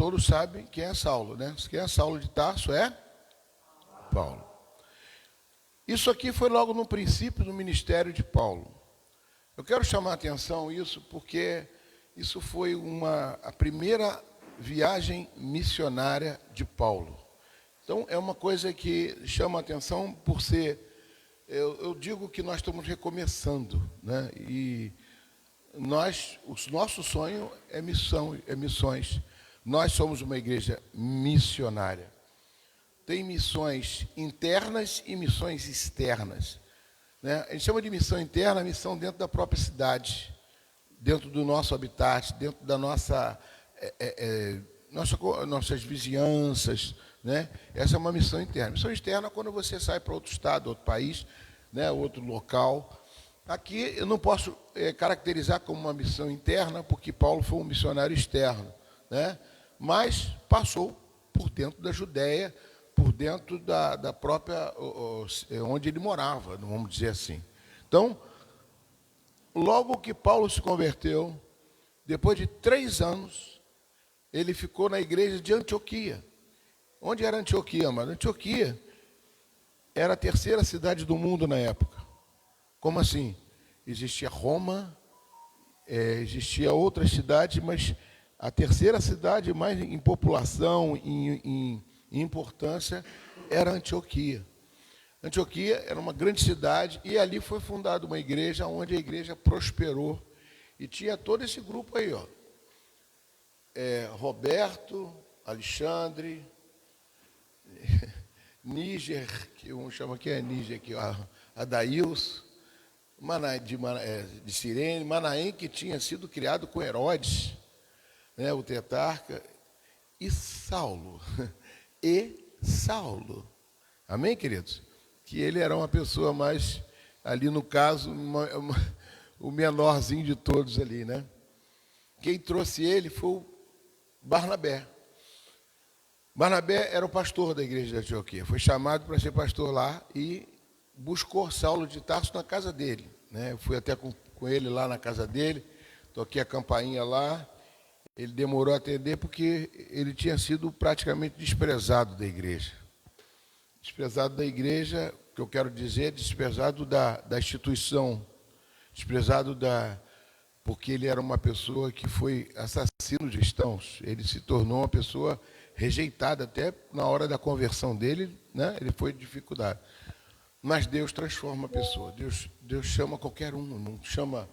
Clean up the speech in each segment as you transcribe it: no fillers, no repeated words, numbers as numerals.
todos sabem quem é Saulo, né? Quem é Saulo de Tarso é Paulo. Isso aqui foi logo no princípio do ministério de Paulo. Eu quero chamar a atenção isso porque isso foi a primeira viagem missionária de Paulo. Então, é uma coisa que chama a atenção por ser... Eu digo que nós estamos recomeçando, né? E o nosso sonho é missões. Nós somos uma igreja missionária. Tem missões internas e missões externas, né? A gente chama de missão interna a missão dentro da própria cidade, dentro do nosso habitat, dentro da nossas vizinhanças, né? Essa é uma missão interna. Missão externa é quando você sai para outro estado, outro país, né? Outro local. Aqui eu não posso caracterizar como uma missão interna, porque Paulo foi um missionário externo, né? Mas passou por dentro da Judéia, por dentro da própria, onde ele morava, vamos dizer assim. Então, logo que Paulo se converteu, depois de 3 anos, ele ficou na igreja de Antioquia. Onde era Antioquia, mano? Antioquia era a 3ª cidade do mundo na época. Como assim? Existia Roma, existia outras cidades, mas a 3ª cidade mais em população, em importância, era Antioquia. Antioquia era uma grande cidade e ali foi fundada uma igreja onde a igreja prosperou. E tinha todo esse grupo aí, ó. Roberto, Alexandre, Níger, que um chama aqui, Níger, aqui, Adaílson, de Cirene, Manaém, que tinha sido criado com Herodes, né, o tetrarca, e Saulo. Amém, queridos? Que ele era uma pessoa mais, ali no caso, o menorzinho de todos ali, né? Quem trouxe ele foi o Barnabé. Barnabé era o pastor da igreja de Antioquia. Foi chamado para ser pastor lá e buscou Saulo de Tarso na casa dele, né? Eu fui até com ele lá na casa dele, toquei a campainha lá. Ele demorou a atender porque ele tinha sido praticamente desprezado da igreja. Desprezado da igreja, que eu quero dizer, desprezado da instituição, desprezado porque ele era uma pessoa que foi assassino de cristãos. Ele se tornou uma pessoa rejeitada, até na hora da conversão dele, né? Ele foi de dificuldade. Mas Deus transforma a pessoa, Deus chama qualquer um, não chama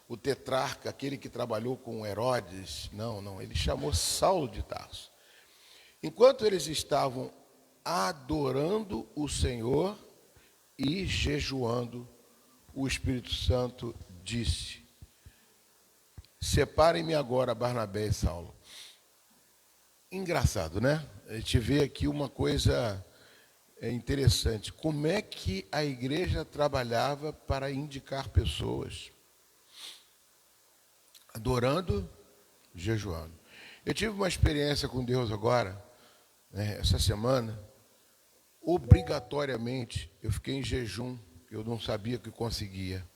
o tetrarca, aquele que trabalhou com Herodes, não, ele chamou Saulo de Tarso. Enquanto eles estavam adorando o Senhor e jejuando, o Espírito Santo disse: separem-me agora Barnabé e Saulo. Engraçado, né? A gente vê aqui uma coisa interessante. Como é que a igreja trabalhava para indicar pessoas? Adorando, jejuando. Eu tive uma experiência com Deus agora, né, essa semana. Obrigatoriamente, eu fiquei em jejum. Eu não sabia que conseguia.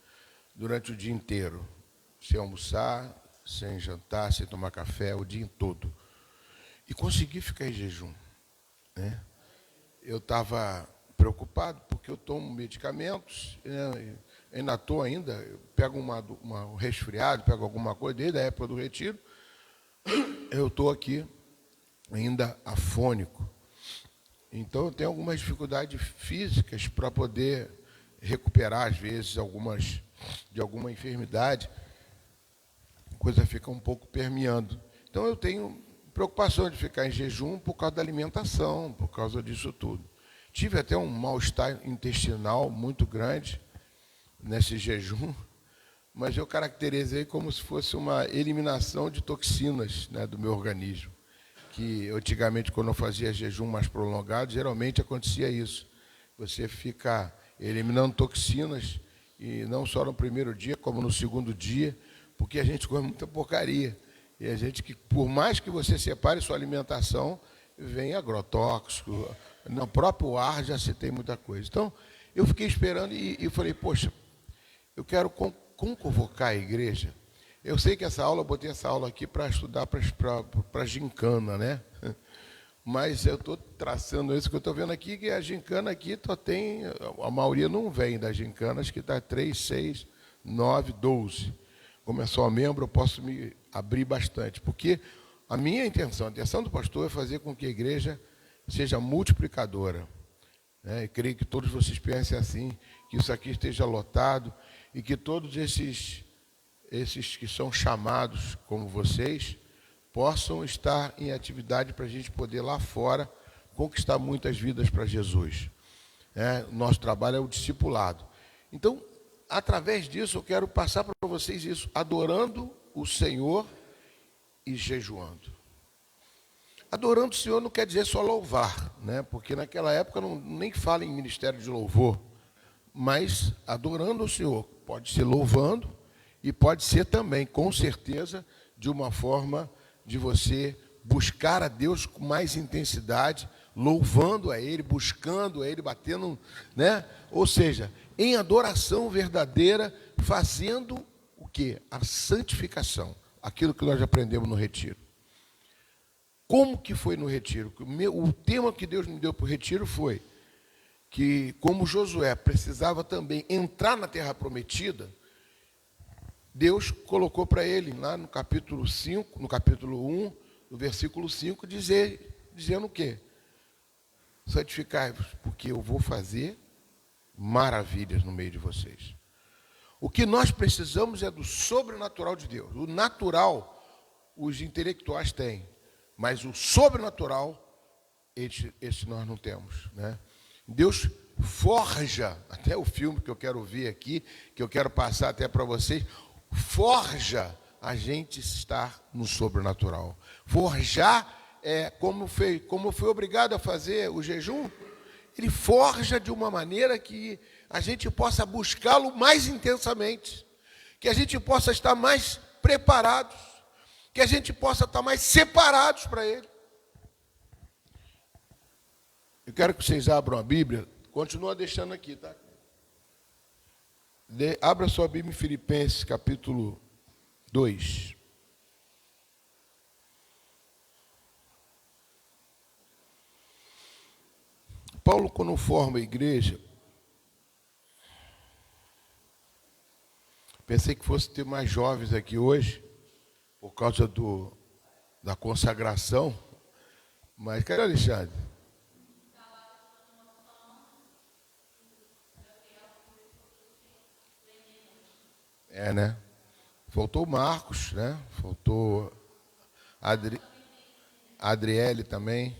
Durante o dia inteiro. Sem almoçar, sem jantar, sem tomar café, o dia todo. E consegui ficar em jejum, né? Eu estava preocupado, porque eu tomo medicamentos, né? Ainda estou ainda, eu pego um resfriado, pego alguma coisa, desde a época do retiro, eu estou aqui ainda afônico. Então, eu tenho algumas dificuldades físicas para poder recuperar, às vezes, de alguma enfermidade. A coisa fica um pouco permeando. Então, eu tenho preocupação de ficar em jejum por causa da alimentação, por causa disso tudo. Tive até um mal-estar intestinal muito grande nesse jejum, mas eu caracterizei como se fosse uma eliminação de toxinas, né, do meu organismo. Que antigamente, quando eu fazia jejum mais prolongado, geralmente acontecia isso. Você fica eliminando toxinas, e não só no primeiro dia, como no segundo dia, porque a gente come muita porcaria. E a gente, que por mais que você separe sua alimentação, vem agrotóxico, no próprio ar já se tem muita coisa. Então, eu fiquei esperando e falei, poxa, eu quero convocar a igreja Eu sei que eu botei essa aula aqui para estudar para gincana, né? Mas eu estou traçando isso que eu estou vendo aqui, que a gincana aqui só tem, a maioria não vem das gincanas, que está 3, 6, 9, 12. Como é só membro, eu posso me abrir bastante, porque a minha intenção, a intenção do pastor é fazer com que a igreja seja multiplicadora. Né? E creio que todos vocês pensem assim, que isso aqui esteja lotado, e que todos esses que são chamados como vocês, possam estar em atividade para a gente poder lá fora conquistar muitas vidas para Jesus. Nosso trabalho é o discipulado. Então, através disso, eu quero passar para vocês isso, adorando o Senhor e jejuando. Adorando o Senhor não quer dizer só louvar, né? Porque naquela época nem fala em ministério de louvor, mas adorando o Senhor pode ser louvando e pode ser também, com certeza, de uma forma de você buscar a Deus com mais intensidade, louvando a Ele, buscando a Ele, batendo, né? Ou seja, em adoração verdadeira, fazendo o quê? A santificação, aquilo que nós aprendemos no retiro. Como que foi no retiro? O tema que Deus me deu para o retiro foi que, como Josué precisava também entrar na terra prometida, Deus colocou para ele, lá no capítulo 5, no capítulo 1, no versículo 5, dizendo o quê? Santificai-vos, porque eu vou fazer maravilhas no meio de vocês. O que nós precisamos é do sobrenatural de Deus. O natural, os intelectuais têm, mas o sobrenatural, esse nós não temos, né? Deus forja, até o filme que eu quero ver aqui, que eu quero passar até para vocês, forja a gente estar no sobrenatural. Forjar como foi obrigado a fazer o jejum, ele forja de uma maneira que a gente possa buscá-lo mais intensamente, que a gente possa estar mais preparados, que a gente possa estar mais separados para ele. Eu quero que vocês abram a Bíblia, continua deixando aqui, tá? Abra sua Bíblia em Filipenses, capítulo 2. Paulo, quando forma a igreja, pensei que fosse ter mais jovens aqui hoje, por causa da consagração, mas cadê Alexandre? Né? Faltou o Marcos, né? Faltou a Adriele também.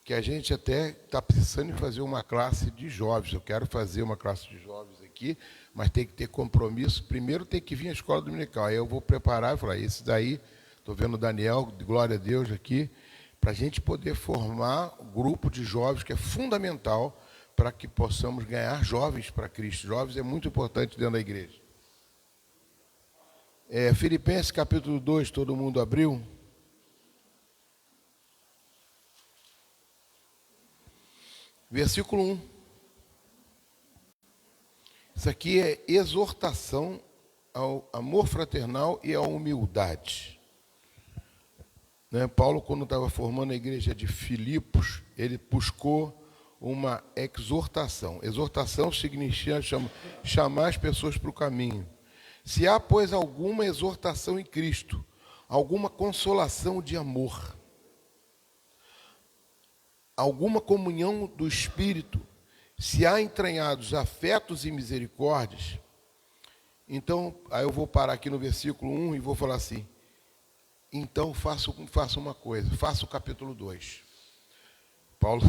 Que a gente até está precisando de fazer uma classe de jovens. Eu quero fazer uma classe de jovens aqui, mas tem que ter compromisso. Primeiro tem que vir à escola dominical. Aí eu vou preparar e falar, esse daí, estou vendo o Daniel, glória a Deus aqui, para a gente poder formar um grupo de jovens, que é fundamental para que possamos ganhar jovens para Cristo. Jovens é muito importante dentro da igreja. Filipenses capítulo 2, todo mundo abriu? Versículo 1. Isso aqui é exortação ao amor fraternal e à humildade. Né? Paulo, quando estava formando a igreja de Filipos, ele buscou uma exortação. Exortação significa chamar as pessoas para o caminho. Se há, pois, alguma exortação em Cristo, alguma consolação de amor, alguma comunhão do Espírito, se há entranhados afetos e misericórdias, então, aí eu vou parar aqui no versículo 1 e vou falar assim, então faça uma coisa, faça o capítulo 2. Paulo,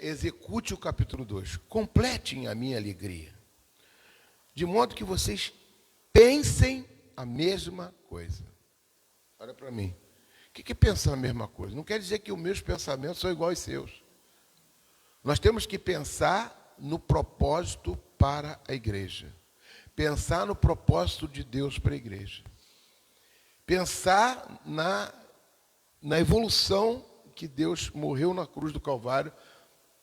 execute o capítulo 2, completem a minha alegria, de modo que vocês pensem a mesma coisa. Olha para mim. O que é pensar a mesma coisa? Não quer dizer que os meus pensamentos são iguais aos seus. Nós temos que pensar no propósito para a igreja. Pensar no propósito de Deus para a igreja. Pensar na evolução que Deus morreu na cruz do Calvário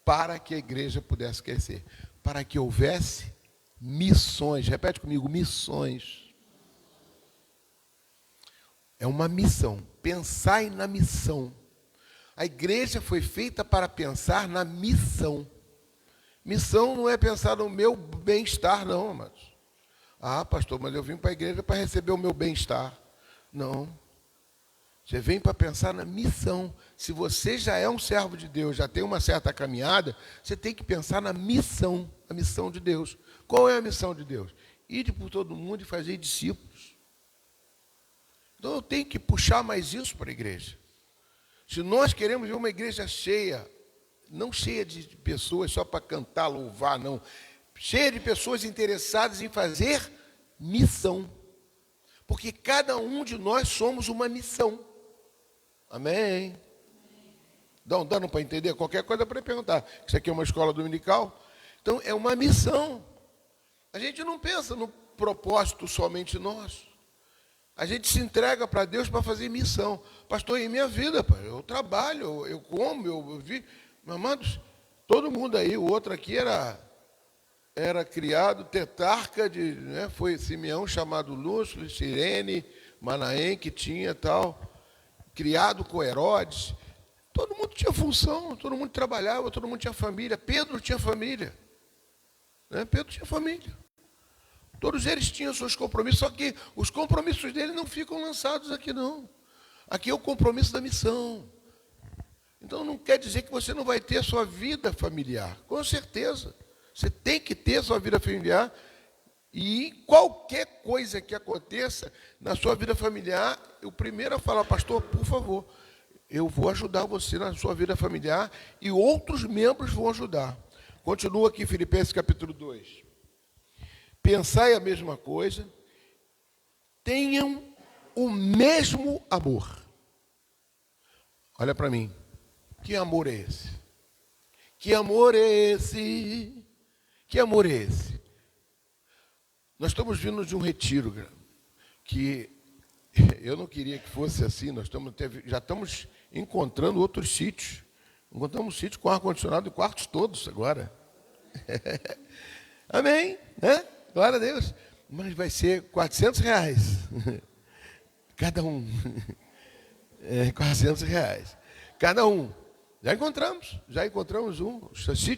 para que a igreja pudesse crescer. Para que houvesse Missões. Repete comigo, missões. É uma missão. Pensai na missão. A igreja foi feita para pensar na missão. Missão não é pensar no meu bem-estar, não, amados. Ah, pastor, mas eu vim para a igreja para receber o meu bem-estar. Não. Você vem para pensar na missão. Se você já é um servo de Deus, já tem uma certa caminhada, você tem que pensar na missão, a missão de Deus. Qual é a missão de Deus? Ir por todo mundo e fazer discípulos. Então eu tenho que puxar mais isso para a igreja. Se nós queremos ver uma igreja cheia, não cheia de pessoas só para cantar, louvar, não. Cheia de pessoas interessadas em fazer missão. Porque cada um de nós somos uma missão. Amém? Dando para entender? Qualquer coisa para perguntar. Isso aqui é uma escola dominical? Então, é uma missão. A gente não pensa no propósito somente nosso. A gente se entrega para Deus para fazer missão. Pastor, em minha vida, pai, eu trabalho, eu como, eu vivo. Amados, todo mundo aí, o outro aqui era criado, tetrarca de, né, foi Simeão chamado Lúcio, Cirene, Manaém, que tinha tal, criado com Herodes. Todo mundo tinha função, todo mundo trabalhava, todo mundo tinha família. Pedro tinha família. Né? Pedro tinha família. Todos eles tinham seus compromissos, só que os compromissos dele não ficam lançados aqui, não. Aqui é o compromisso da missão. Então não quer dizer que você não vai ter a sua vida familiar. Com certeza. Você tem que ter a sua vida familiar. E qualquer coisa que aconteça na sua vida familiar, o primeiro a falar, pastor, por favor, eu vou ajudar você na sua vida familiar e outros membros vão ajudar. Continua aqui Filipenses capítulo 2. Pensai a mesma coisa, tenham o mesmo amor. Olha para mim, que amor é esse? Que amor é esse? Que amor é esse? Nós estamos vindo de um retiro, que eu não queria que fosse assim, já estamos encontrando outros sítios. Encontramos sítios com ar-condicionado em quartos todos agora. Amém, né? Glória a Deus. Mas vai ser R$400. Cada um. 400 reais. Cada um. Já encontramos um.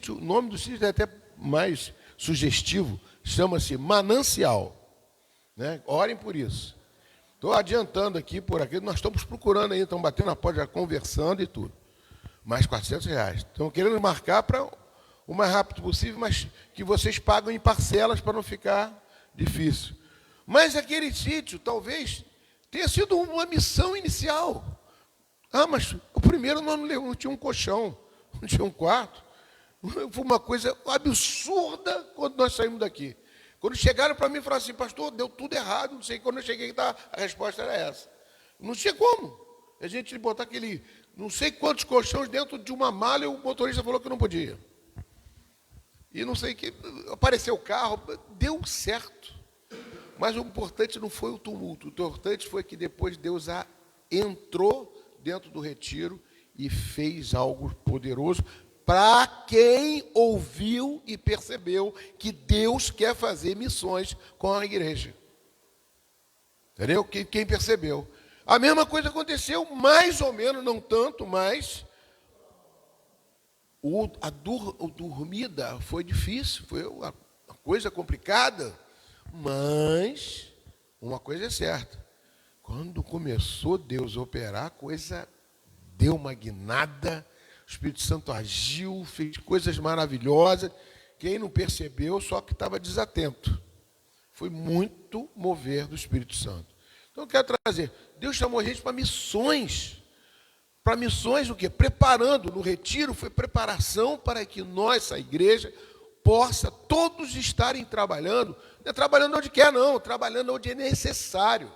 O nome do sítio é até mais sugestivo. Chama-se Manancial. Né? Orem por isso. Estou adiantando aqui, por aqui. Nós estamos procurando aí, estamos batendo na porta, já conversando e tudo. Mais R$400. Estão querendo marcar para o mais rápido possível, mas que vocês pagam em parcelas para não ficar difícil. Mas aquele sítio, talvez, tenha sido uma missão inicial. Ah, mas o primeiro nós não tinha um colchão, não tinha um quarto. Foi uma coisa absurda quando nós saímos daqui. Quando chegaram para mim e falaram assim, pastor, deu tudo errado, não sei, quando eu cheguei, a resposta era essa. Não tinha como. A gente botar aquele, não sei quantos colchões dentro de uma mala e o motorista falou que não podia. E não sei o que, apareceu o carro, deu certo. Mas o importante não foi o tumulto, o importante foi que depois Deus entrou dentro do retiro e fez algo poderoso para quem ouviu e percebeu que Deus quer fazer missões com a igreja. Entendeu? Quem percebeu. A mesma coisa aconteceu, mais ou menos, não tanto, mas a dormida foi difícil, foi uma coisa complicada, mas uma coisa é certa. Quando começou Deus a operar, a coisa deu uma guinada, o Espírito Santo agiu, fez coisas maravilhosas. Quem não percebeu, só que estava desatento. Foi muito mover do Espírito Santo. Então, eu quero trazer, Deus chamou a gente para missões. Para missões o quê? Preparando, no retiro foi preparação para que nós, a igreja, possa todos estarem trabalhando. Não é trabalhando onde quer, não, trabalhando onde é necessário.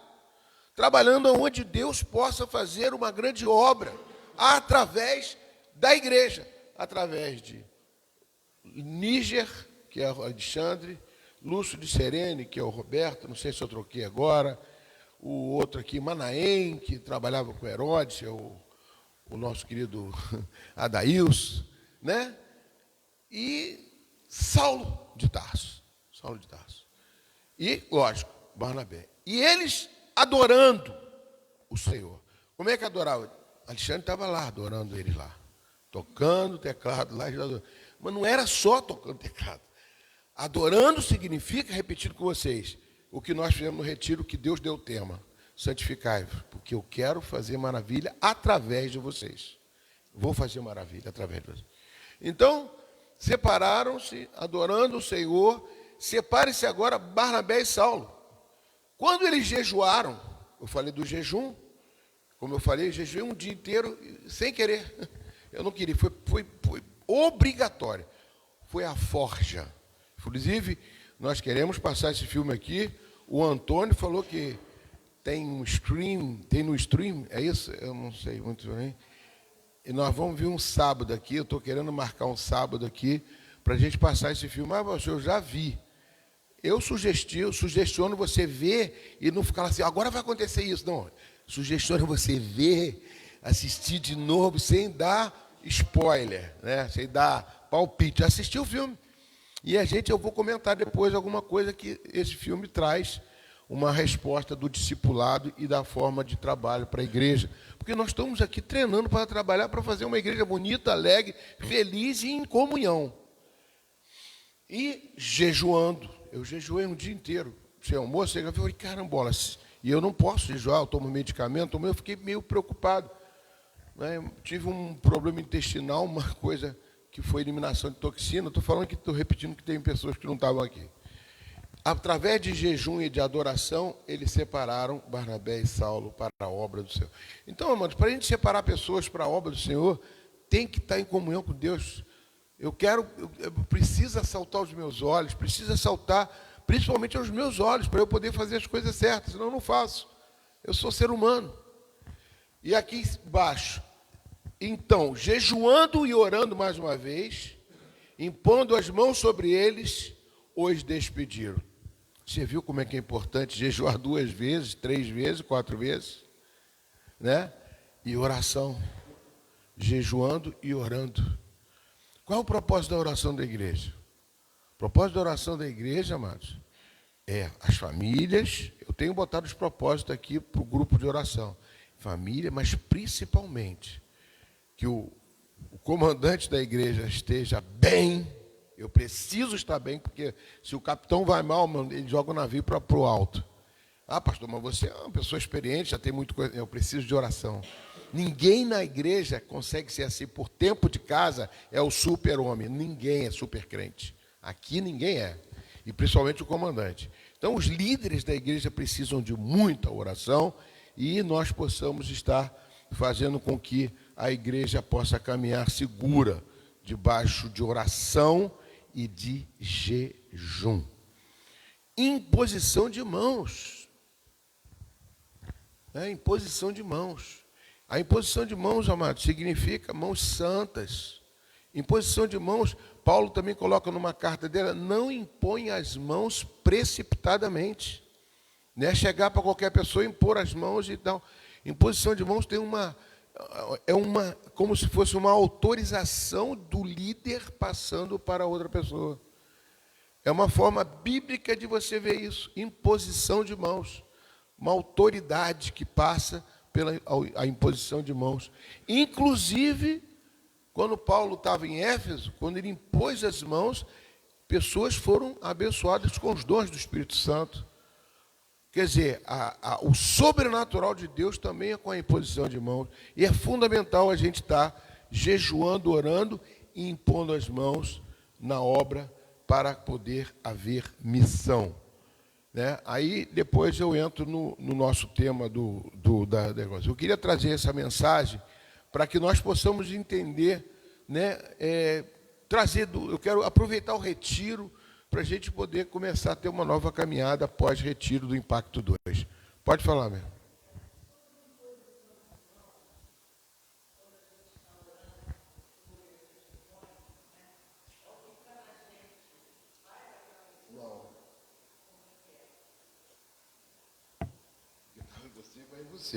Trabalhando onde Deus possa fazer uma grande obra, através da igreja, através de Níger, que é o Alexandre, Lúcio de Serene, que é o Roberto, não sei se eu troquei agora, o outro aqui, Manaém, que trabalhava com Herodes, é o nosso querido Adaílson, né? E Saulo de Tarso. Saulo de Tarso. E, lógico, Barnabé. E eles adorando o Senhor. Como é que adorava? Alexandre estava lá, adorando eles lá. Tocando teclado lá. Mas não era só tocando teclado. Adorando significa, repetindo com vocês, o que nós fizemos no retiro, que Deus deu o tema. Santificai-vos, porque eu quero fazer maravilha através de vocês. Vou fazer maravilha através de vocês. Então, separaram-se, adorando o Senhor. Separe-se agora Barnabé e Saulo. Quando eles jejuaram, eu falei do jejum, como eu falei, jejuei um dia inteiro, sem querer. Eu não queria, foi obrigatório. Foi a forja. Inclusive, nós queremos passar esse filme aqui. O Antônio falou que tem no stream, é isso? Eu não sei muito bem. E nós vamos vir um sábado aqui, eu estou querendo marcar um sábado aqui, para a gente passar esse filme. Mas eu já vi. Eu sugestiono você ver e não ficar assim, agora vai acontecer isso. Não, sugestiono você ver, assistir de novo, sem dar spoiler, né? Sem dar palpite. Assistir o filme. E eu vou comentar depois alguma coisa que esse filme traz, uma resposta do discipulado e da forma de trabalho para a igreja. Porque nós estamos aqui treinando para trabalhar, para fazer uma igreja bonita, alegre, feliz e em comunhão. E jejuando. Eu jejuei um dia inteiro. Sem almoço, eu falei, carambola, e eu não posso jejuar, eu tomo medicamento, eu fiquei meio preocupado. Né? Tive um problema intestinal, uma coisa que foi eliminação de toxina. Estou falando que estou repetindo que tem pessoas que não estavam aqui. Através de jejum e de adoração, eles separaram Barnabé e Saulo para a obra do Senhor. Então, amados, para a gente separar pessoas para a obra do Senhor, tem que estar em comunhão com Deus. Eu preciso saltar os meus olhos, precisa saltar principalmente aos meus olhos, para eu poder fazer as coisas certas, senão eu não faço. Eu sou ser humano. E aqui embaixo, então, jejuando e orando mais uma vez, impondo as mãos sobre eles, os despediram. Você viu como é que é importante jejuar 2 vezes, 3 vezes, 4 vezes? Né? E oração. Jejuando e orando. Qual é o propósito da oração da igreja? O propósito da oração da igreja, amados, é as famílias. Eu tenho botado os propósitos aqui para o grupo de oração. Família, mas principalmente que o comandante da igreja esteja bem. Eu preciso estar bem, porque se o capitão vai mal, ele joga o navio para o alto. Ah, pastor, mas você é uma pessoa experiente, já tem muita coisa. Eu preciso de oração. Ninguém na igreja consegue ser assim. Por tempo de casa, é o super-homem. Ninguém é super-crente. Aqui ninguém é. E principalmente o comandante. Então, os líderes da igreja precisam de muita oração e nós possamos estar fazendo com que a igreja possa caminhar segura, debaixo de oração e de jejum. Imposição de mãos. Imposição de mãos. A imposição de mãos, amados, significa mãos santas. Imposição de mãos, Paulo também coloca numa carta dele, não impõe as mãos precipitadamente. Não é chegar para qualquer pessoa e impor as mãos e tal. Imposição de mãos tem como se fosse uma autorização do líder passando para outra pessoa. É uma forma bíblica de você ver isso. Imposição de mãos. Uma autoridade que passa pela a imposição de mãos. Inclusive, quando Paulo estava em Éfeso, quando ele impôs as mãos, pessoas foram abençoadas com os dons do Espírito Santo. Quer dizer, o sobrenatural de Deus também é com a imposição de mãos. E é fundamental a gente estar jejuando, orando e impondo as mãos na obra para poder haver missão. Né? Aí, depois eu entro no nosso tema da negócio. Eu queria trazer essa mensagem para que nós possamos entender, né, eu quero aproveitar o retiro para a gente poder começar a ter uma nova caminhada após retiro do Impacto 2. Pode falar, meu.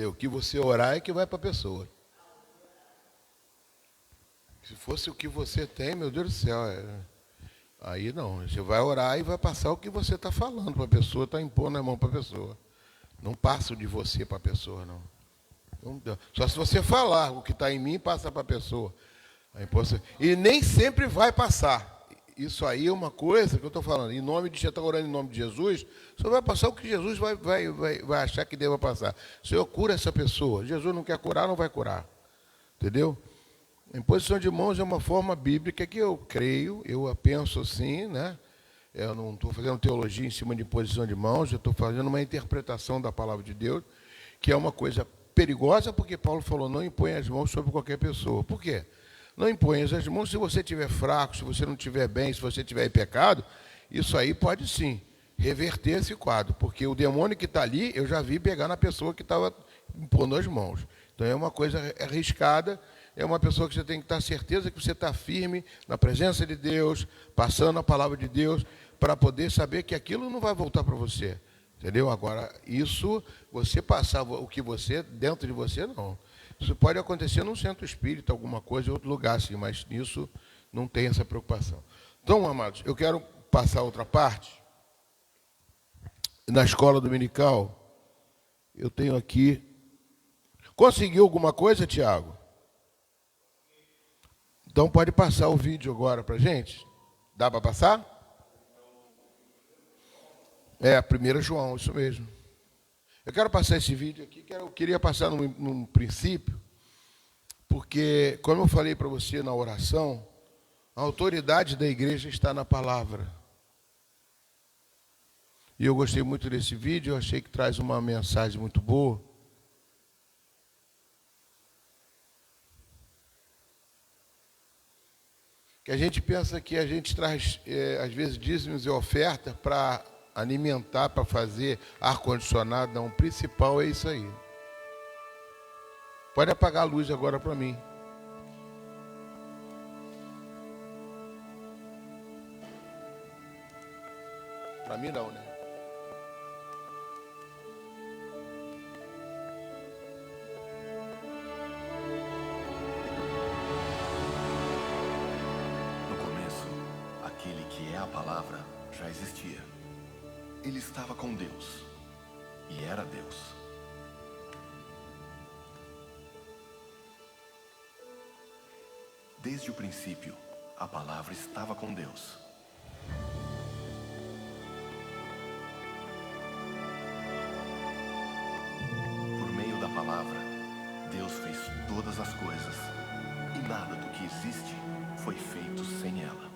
O que você orar é que vai para a pessoa. Se fosse o que você tem, meu Deus do céu. Aí não, você vai orar e vai passar o que você está falando para a pessoa, está impondo a mão para a pessoa. Não passa de você para a pessoa, não. Só se você falar o que está em mim, passa para a pessoa. E nem sempre vai passar. Isso aí é uma coisa que eu estou falando. Em nome de você está orando em nome de Jesus, só vai passar o que Jesus vai achar que deva passar. Senhor, cura essa pessoa. Jesus não quer curar, não vai curar. Entendeu? A imposição de mãos é uma forma bíblica que eu creio, eu penso assim, né? Eu não estou fazendo teologia em cima de imposição de mãos, eu estou fazendo uma interpretação da palavra de Deus, que é uma coisa perigosa, porque Paulo falou, não impõe as mãos sobre qualquer pessoa. Por quê? Não imponha as mãos se você estiver fraco, se você não estiver bem, se você estiver em pecado. Isso aí pode sim reverter esse quadro, porque o demônio que está ali, eu já vi pegar na pessoa que estava impondo as mãos. Então é uma coisa arriscada, é uma pessoa que você tem que estar certeza que você está firme na presença de Deus, passando a palavra de Deus, para poder saber que aquilo não vai voltar para você. Entendeu? Agora, isso, você passar o que você, dentro de você, não. Isso pode acontecer num centro espírita, alguma coisa, em outro lugar, assim, mas nisso não tem essa preocupação. Então, amados, eu quero passar outra parte. Na escola dominical, eu tenho aqui... Conseguiu alguma coisa, Tiago? Então, pode passar o vídeo agora para a gente? Dá para passar? 1 João, isso mesmo. Eu quero passar esse vídeo aqui, que eu queria passar num princípio, porque, como eu falei para você na oração, a autoridade da igreja está na palavra. E eu gostei muito desse vídeo, eu achei que traz uma mensagem muito boa. Que a gente pensa que a gente traz, às vezes, dízimos e oferta para alimentar, para fazer ar-condicionado. Não, o principal é isso aí. Pode apagar a luz agora para mim. Para mim não, né? No começo, aquele que é a palavra já existia. Ele estava com Deus e era Deus. Desde o princípio, a palavra estava com Deus. Por meio da palavra, Deus fez todas as coisas, e nada do que existe foi feito sem ela.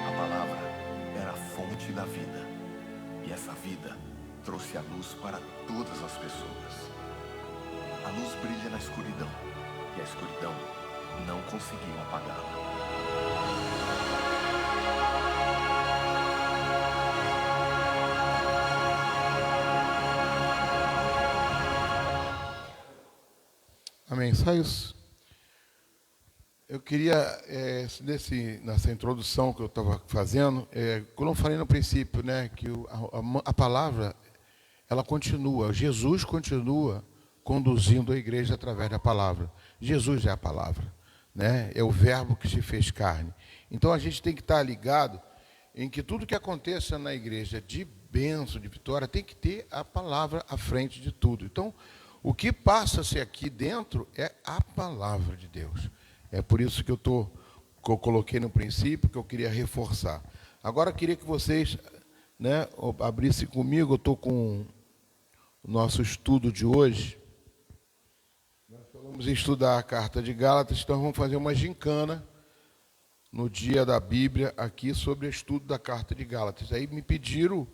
A palavra era a fonte da vida, e essa vida trouxe a luz para todas as pessoas. A luz brilha na escuridão, e a escuridão não conseguiu apagá-la. Amém. Só isso. Eu queria, nessa introdução que eu estava fazendo, quando eu falei no princípio, né, que a palavra, ela continua, Jesus continua conduzindo a igreja através da palavra. Jesus é a palavra, né? É o verbo que se fez carne. Então a gente tem que estar ligado em que tudo que aconteça na igreja de bênção, de vitória, tem que ter a palavra à frente de tudo. Então, o que passa-se aqui dentro é a palavra de Deus. É por isso que eu coloquei no princípio, que eu queria reforçar. Agora eu queria que vocês, né, abrissem comigo, eu estou com o nosso estudo de hoje. Nós vamos estudar a carta de Gálatas, então vamos fazer uma gincana no dia da Bíblia aqui sobre o estudo da carta de Gálatas. Aí me pediram,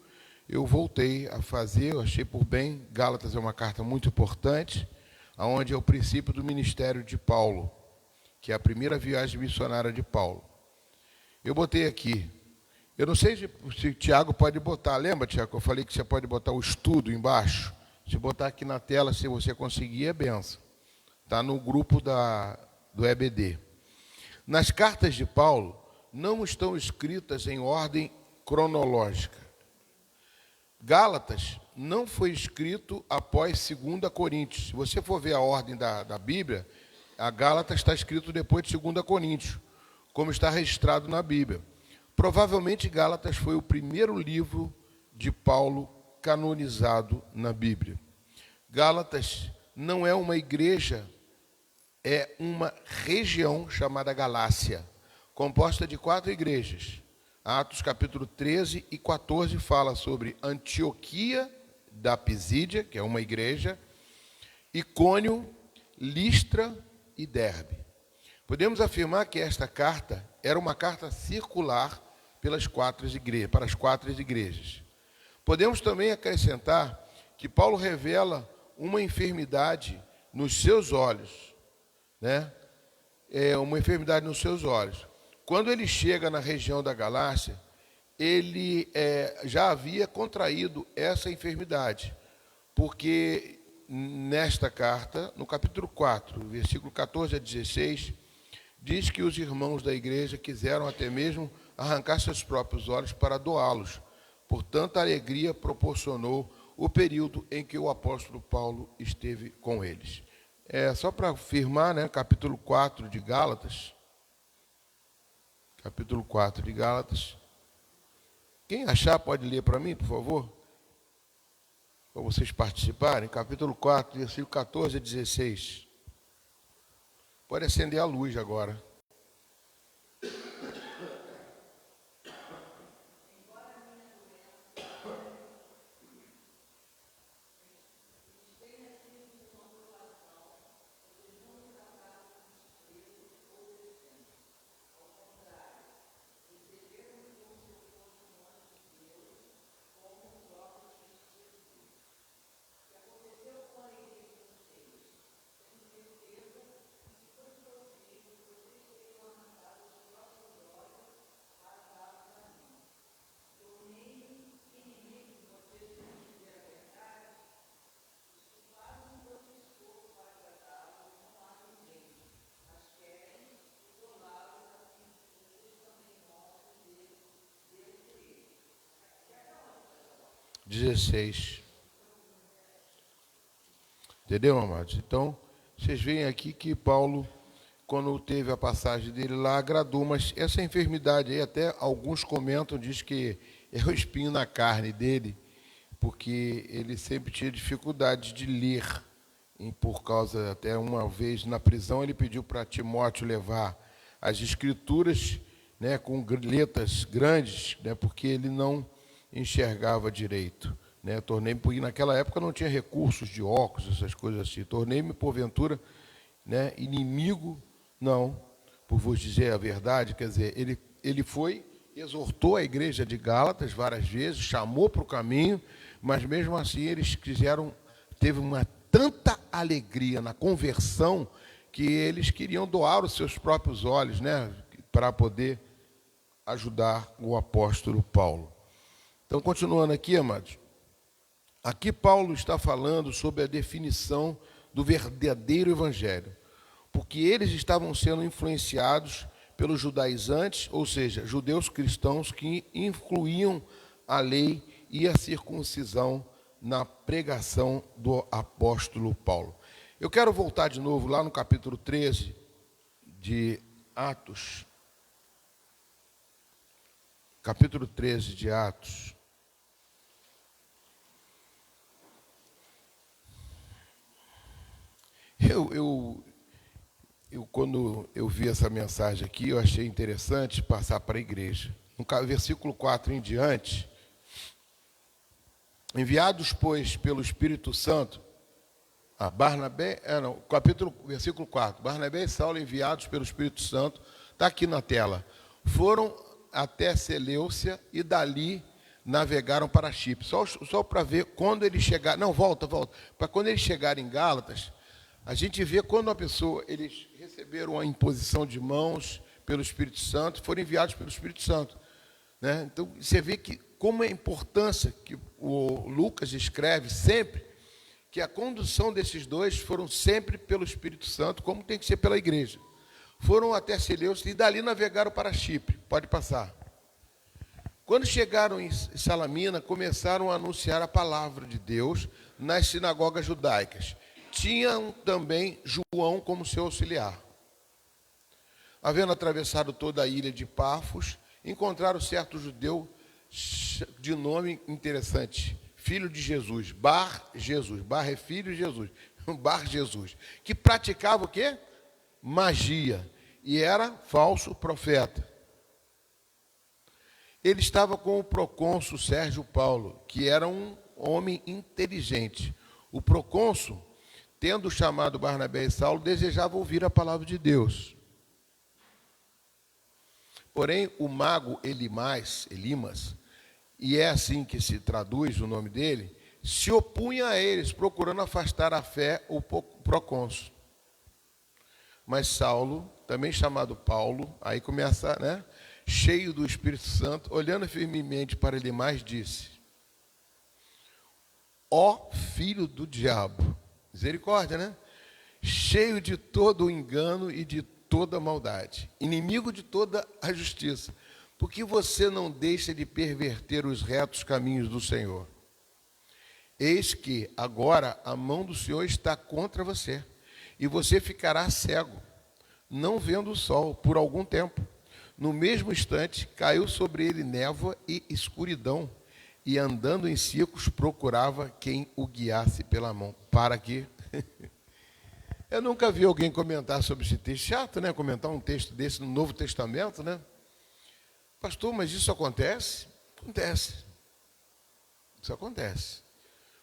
eu voltei a fazer, eu achei por bem. Gálatas é uma carta muito importante, onde é o princípio do ministério de Paulo, que é a primeira viagem missionária de Paulo. Eu botei aqui, eu não sei se Tiago pode botar, lembra, Tiago, que eu falei que você pode botar o estudo embaixo? Se botar aqui na tela, se você conseguir, é benção. Está no grupo do EBD. Nas cartas de Paulo, não estão escritas em ordem cronológica. Gálatas não foi escrito após 2 Coríntios. Se você for ver a ordem da Bíblia, A Gálatas está escrito depois de 2 Coríntios, como está registrado na Bíblia. Provavelmente Gálatas foi o primeiro livro de Paulo canonizado na Bíblia. Gálatas não é uma igreja, é uma região chamada Galácia, composta de 4 igrejas. Atos capítulo 13 e 14 fala sobre Antioquia da Pisídia, que é uma igreja, Icônio, Listra e Derbe. Podemos afirmar que esta carta era uma carta circular para as 4 igrejas. Podemos também acrescentar que Paulo revela uma enfermidade nos seus olhos, né? Uma enfermidade nos seus olhos. Quando ele chega na região da Galácia, ele já havia contraído essa enfermidade, porque nesta carta, no capítulo 4, versículo 14 a 16, diz que os irmãos da igreja quiseram até mesmo arrancar seus próprios olhos para doá-los. Portanto, a alegria proporcionou o período em que o apóstolo Paulo esteve com eles. Só para afirmar, né, capítulo 4 de Gálatas. Capítulo 4 de Gálatas. Quem achar pode ler para mim, por favor? Para vocês participarem. Capítulo 4, versículo 14 a 16. Pode acender a luz agora. Entendeu, amados? Então, vocês veem aqui que Paulo, quando teve a passagem dele lá, agradou, mas essa enfermidade aí, até alguns comentam, diz que é o espinho na carne dele, porque ele sempre tinha dificuldade de ler, e por causa, até uma vez na prisão, ele pediu para Timóteo levar as escrituras, né, com letras grandes, né, porque ele não enxergava direito. Né? Tornei-me, porque naquela época não tinha recursos de óculos, essas coisas assim. Tornei-me, porventura, né, inimigo, não, por vos dizer a verdade, quer dizer, ele foi, exortou a igreja de Gálatas várias vezes, chamou para o caminho, mas mesmo assim eles teve uma tanta alegria na conversão, que eles queriam doar os seus próprios olhos, né, para poder ajudar o apóstolo Paulo. Então, continuando aqui, amados, aqui Paulo está falando sobre a definição do verdadeiro evangelho, porque eles estavam sendo influenciados pelos judaizantes, ou seja, judeus cristãos que incluíam a lei e a circuncisão na pregação do apóstolo Paulo. Eu quero voltar de novo lá no capítulo 13 de Atos. Capítulo 13 de Atos. Quando eu vi essa mensagem aqui, eu achei interessante passar para a igreja. No versículo 4 em diante, enviados, pois, pelo Espírito Santo, versículo 4, Barnabé e Saulo, enviados pelo Espírito Santo, está aqui na tela, foram até Seleucia e dali navegaram para Chipre. Só para ver quando eles chegaram, para quando eles chegarem em Gálatas, a gente vê quando eles receberam a imposição de mãos pelo Espírito Santo, foram enviados pelo Espírito Santo. Né? Então, você vê que como é a importância que o Lucas escreve sempre, que a condução desses dois foram sempre pelo Espírito Santo, como tem que ser pela igreja. Foram até Seleucia e dali navegaram para Chipre. Pode passar. Quando chegaram em Salamina, começaram a anunciar a palavra de Deus nas sinagogas judaicas. tinham também João como seu auxiliar. Havendo atravessado toda a ilha de Pafos, encontraram certo judeu de nome interessante, filho de Jesus, Bar Jesus, Bar é filho de Jesus, Bar Jesus, que praticava o quê? Magia, e era falso profeta. Ele estava com o procônsul Sérgio Paulo, que era um homem inteligente. O procônsul, tendo chamado Barnabé e Saulo, desejava ouvir a palavra de Deus. Porém, o mago Elimas, e é assim que se traduz o nome dele, se opunha a eles, procurando afastar a fé o procônsul. Mas Saulo, também chamado Paulo, aí começa, né, cheio do Espírito Santo, olhando firmemente para Elimas, disse: ó filho do diabo, misericórdia, né? Cheio de todo o engano e de toda maldade, inimigo de toda a justiça, porque você não deixa de perverter os retos caminhos do Senhor. Eis que agora a mão do Senhor está contra você, e você ficará cego, não vendo o sol por algum tempo. No mesmo instante caiu sobre ele névoa e escuridão, e andando em círculos procurava quem o guiasse pela mão. Para quê? Eu nunca vi alguém comentar sobre esse texto. Chato, né? Comentar um texto desse no Novo Testamento, né? Pastor, mas isso acontece? Acontece. Isso acontece.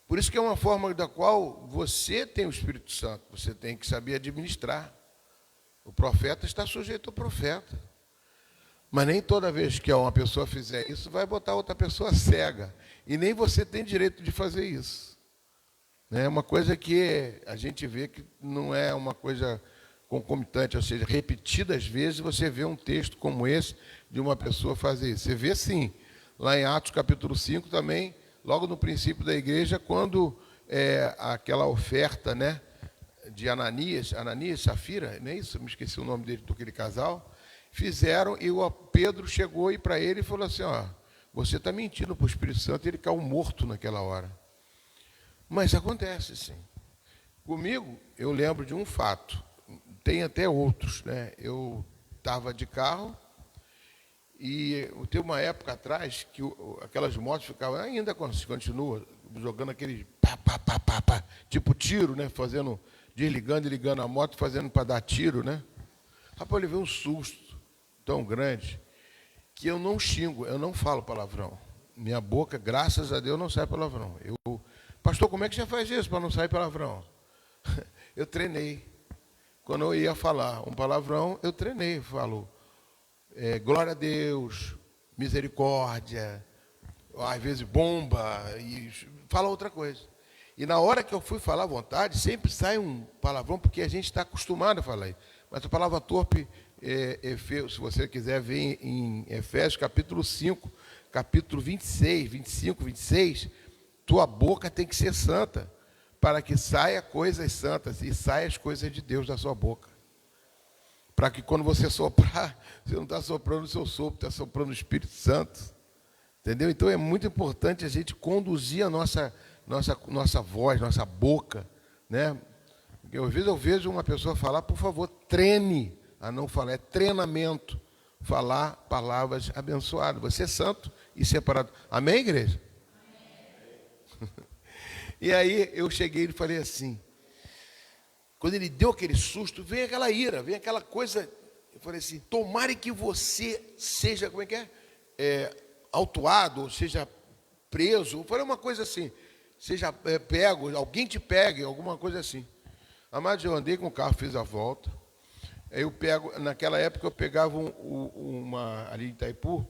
Por isso que é uma forma da qual você tem o Espírito Santo. Você tem que saber administrar. O profeta está sujeito ao profeta. Mas nem toda vez que uma pessoa fizer isso, vai botar outra pessoa cega. E nem você tem direito de fazer isso. É uma coisa que a gente vê que não é uma coisa concomitante, ou seja, repetidas vezes você vê um texto como esse de uma pessoa fazer isso. Você vê sim, lá em Atos capítulo 5 também, logo no princípio da igreja, quando aquela oferta, né, de Ananias e Safira, não é isso? Me esqueci o nome dele, daquele casal, fizeram, e o Pedro chegou e para ele e falou assim: ó, você está mentindo para o Espírito Santo. Ele caiu morto naquela hora. Mas acontece, sim. Comigo, eu lembro de um fato, tem até outros, né? Eu estava de carro e teve uma época atrás que aquelas motos ficavam, ainda continua, jogando aquele pá, tipo tiro, né? Fazendo, desligando e ligando a moto, fazendo para dar tiro, né? Rapaz, eu levei um susto tão grande que eu não xingo, eu não falo palavrão. Minha boca, graças a Deus, não sai palavrão. Pastor, como é que você faz isso para não sair palavrão? Eu treinei. Quando eu ia falar um palavrão, eu treinei. Falo, glória a Deus, misericórdia, às vezes bomba, e fala outra coisa. E na hora que eu fui falar à vontade, sempre sai um palavrão, porque a gente está acostumado a falar isso. Mas a palavra torpe, se você quiser ver em Efésios capítulo 5, capítulo 26, 25, 26, tua boca tem que ser santa, para que saia coisas santas e saia as coisas de Deus da sua boca. Para que quando você soprar, você não está soprando o seu sopro, está soprando o Espírito Santo. Entendeu? Então é muito importante a gente conduzir a nossa voz, nossa boca, né? Porque às vezes eu vejo uma pessoa falar, por favor, treine a não falar, é treinamento, falar palavras abençoadas. Você é santo e separado. Amém, igreja? E aí eu cheguei e falei assim, quando ele deu aquele susto, vem aquela ira, vem aquela coisa, eu falei assim, tomara que você seja, como é que autuado, ou seja preso, eu falei uma coisa assim, seja pego, alguém te pegue, alguma coisa assim. Amados, eu andei com o carro, fiz a volta, aí eu pego, naquela época eu pegava ali em Itaipu,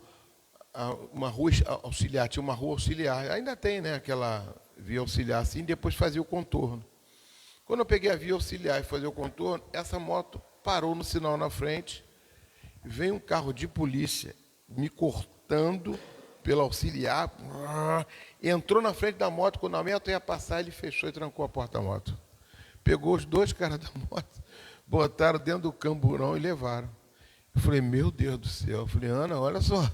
uma rua auxiliar, tinha uma rua auxiliar, ainda tem, né, aquela via auxiliar assim, depois fazia o contorno. Quando eu peguei a via auxiliar e fazia o contorno, essa moto parou no sinal na frente, veio um carro de polícia me cortando pela auxiliar, entrou na frente da moto, quando a moto ia passar, ele fechou e trancou a porta da moto. Pegou os dois caras da moto, botaram dentro do camburão e levaram. Eu falei, meu Deus do céu. Eu falei, Ana, olha só,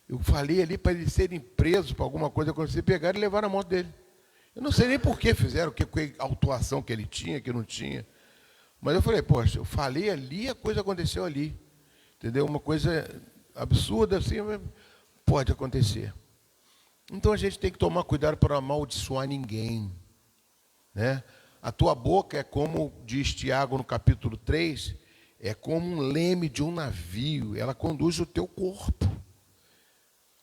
eu falei ali para eles serem presos para alguma coisa acontecer, pegaram e levaram a moto dele. Eu não sei nem por que fizeram, que autuação que ele tinha, que não tinha. Mas eu falei, poxa, eu falei ali, a coisa aconteceu ali. Entendeu? Uma coisa absurda assim, pode acontecer. Então a gente tem que tomar cuidado para não amaldiçoar ninguém. Né? A tua boca é como, diz Tiago no capítulo 3, é como um leme de um navio, ela conduz o teu corpo.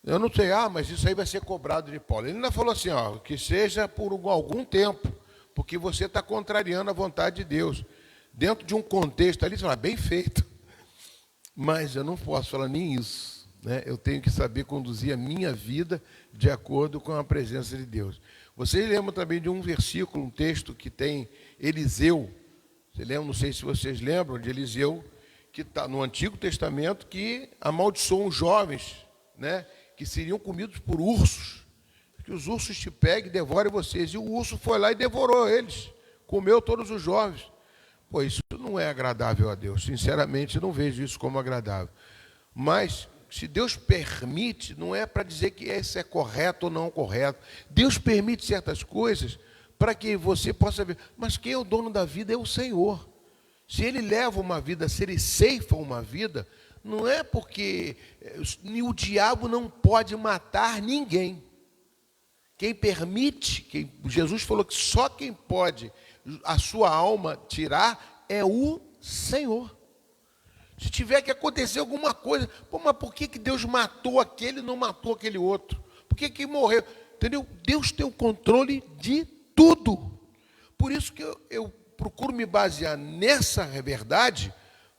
Eu não sei, mas isso aí vai ser cobrado de Paulo. Ele ainda falou assim, que seja por algum tempo, porque você está contrariando a vontade de Deus. Dentro de um contexto ali, você fala, bem feito. Mas eu não posso falar nem isso. Né? Eu tenho que saber conduzir a minha vida de acordo com a presença de Deus. Vocês lembram também de um versículo, um texto que tem Eliseu. Você lembra? Não sei se vocês lembram de Eliseu, que está no Antigo Testamento, que amaldiçoou os jovens, né? Que seriam comidos por ursos. Que os ursos te peguem e devorem vocês. E o urso foi lá e devorou eles. Comeu todos os jovens. Pô, isso não é agradável a Deus. Sinceramente, não vejo isso como agradável. Mas, se Deus permite, não é para dizer que isso é correto ou não correto. Deus permite certas coisas para que você possa ver. Mas quem é o dono da vida é o Senhor. Se Ele leva uma vida, se Ele ceifa uma vida, não é porque o diabo não pode matar ninguém. Quem permite, Jesus falou que só quem pode a sua alma tirar é o Senhor. Se tiver que acontecer alguma coisa, mas por que Deus matou aquele e não matou aquele outro? Por que morreu? Entendeu? Deus tem o controle de tudo. Por isso que eu procuro me basear nessa verdade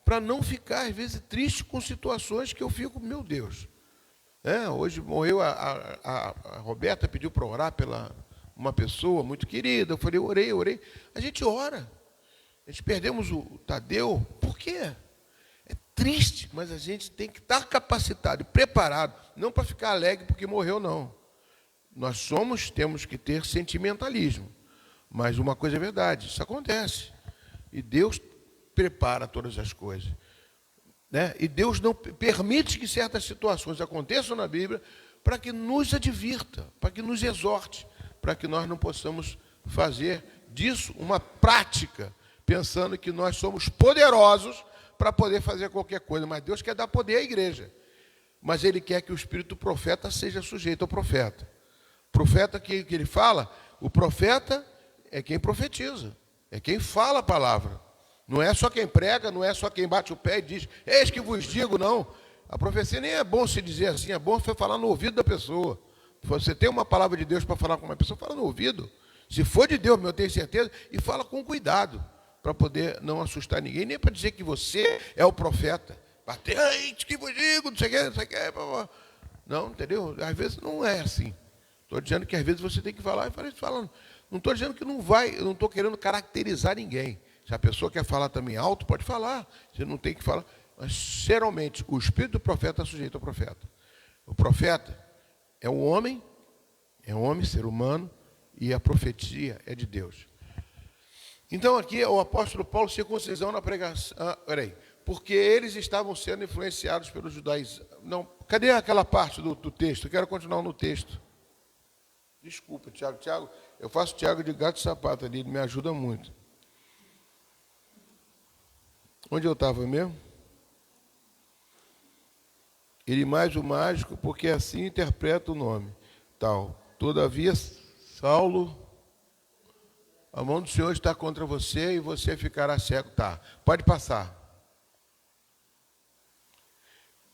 para não ficar, às vezes, triste com situações que eu fico, meu Deus. Hoje morreu a Roberta, pediu para orar pela uma pessoa muito querida. Eu falei, orei. A gente ora. A gente perdemos o Tadeu. Por quê? É triste, mas a gente tem que estar capacitado e preparado, não para ficar alegre porque morreu, não. Nós temos que ter sentimentalismo. Mas uma coisa é verdade, isso acontece. E Deus prepara todas as coisas. Né? E Deus não permite que certas situações aconteçam na Bíblia para que nos advirta, para que nos exorte, para que nós não possamos fazer disso uma prática, pensando que nós somos poderosos para poder fazer qualquer coisa. Mas Deus quer dar poder à igreja. Mas Ele quer que o espírito profeta seja sujeito ao profeta. Profeta que ele fala, o profeta é quem profetiza, é quem fala a palavra. Não é só quem prega, não é só quem bate o pé e diz, eis que vos digo, não. A profecia nem é bom se dizer assim, é bom você falar no ouvido da pessoa. Você tem uma palavra de Deus para falar com uma pessoa, fala no ouvido. Se for de Deus, eu tenho certeza, e fala com cuidado, para poder não assustar ninguém, nem para dizer que você é o profeta. Bater, eis que vos digo, não sei o que, não sei o que. Não, entendeu? Às vezes não é assim. Estou dizendo que às vezes você tem que falar e falando. Não estou dizendo que não vai, eu não estou querendo caracterizar ninguém. Se a pessoa quer falar também alto, pode falar. Você não tem que falar. Mas, geralmente, o espírito do profeta é sujeito ao profeta. O profeta é um homem, ser humano, e a profecia é de Deus. Então, aqui, o apóstolo Paulo, circuncisão na pregação. Porque eles estavam sendo influenciados pelos judaizantes. Não, cadê aquela parte do texto? Eu quero continuar no texto. Desculpa, Tiago, eu faço Tiago de gato e sapato ali, ele me ajuda muito. Onde eu estava mesmo? Ele mais o mágico, porque assim interpreta o nome. Tal. Todavia, Saulo, a mão do Senhor está contra você e você ficará cego. Tá, pode passar.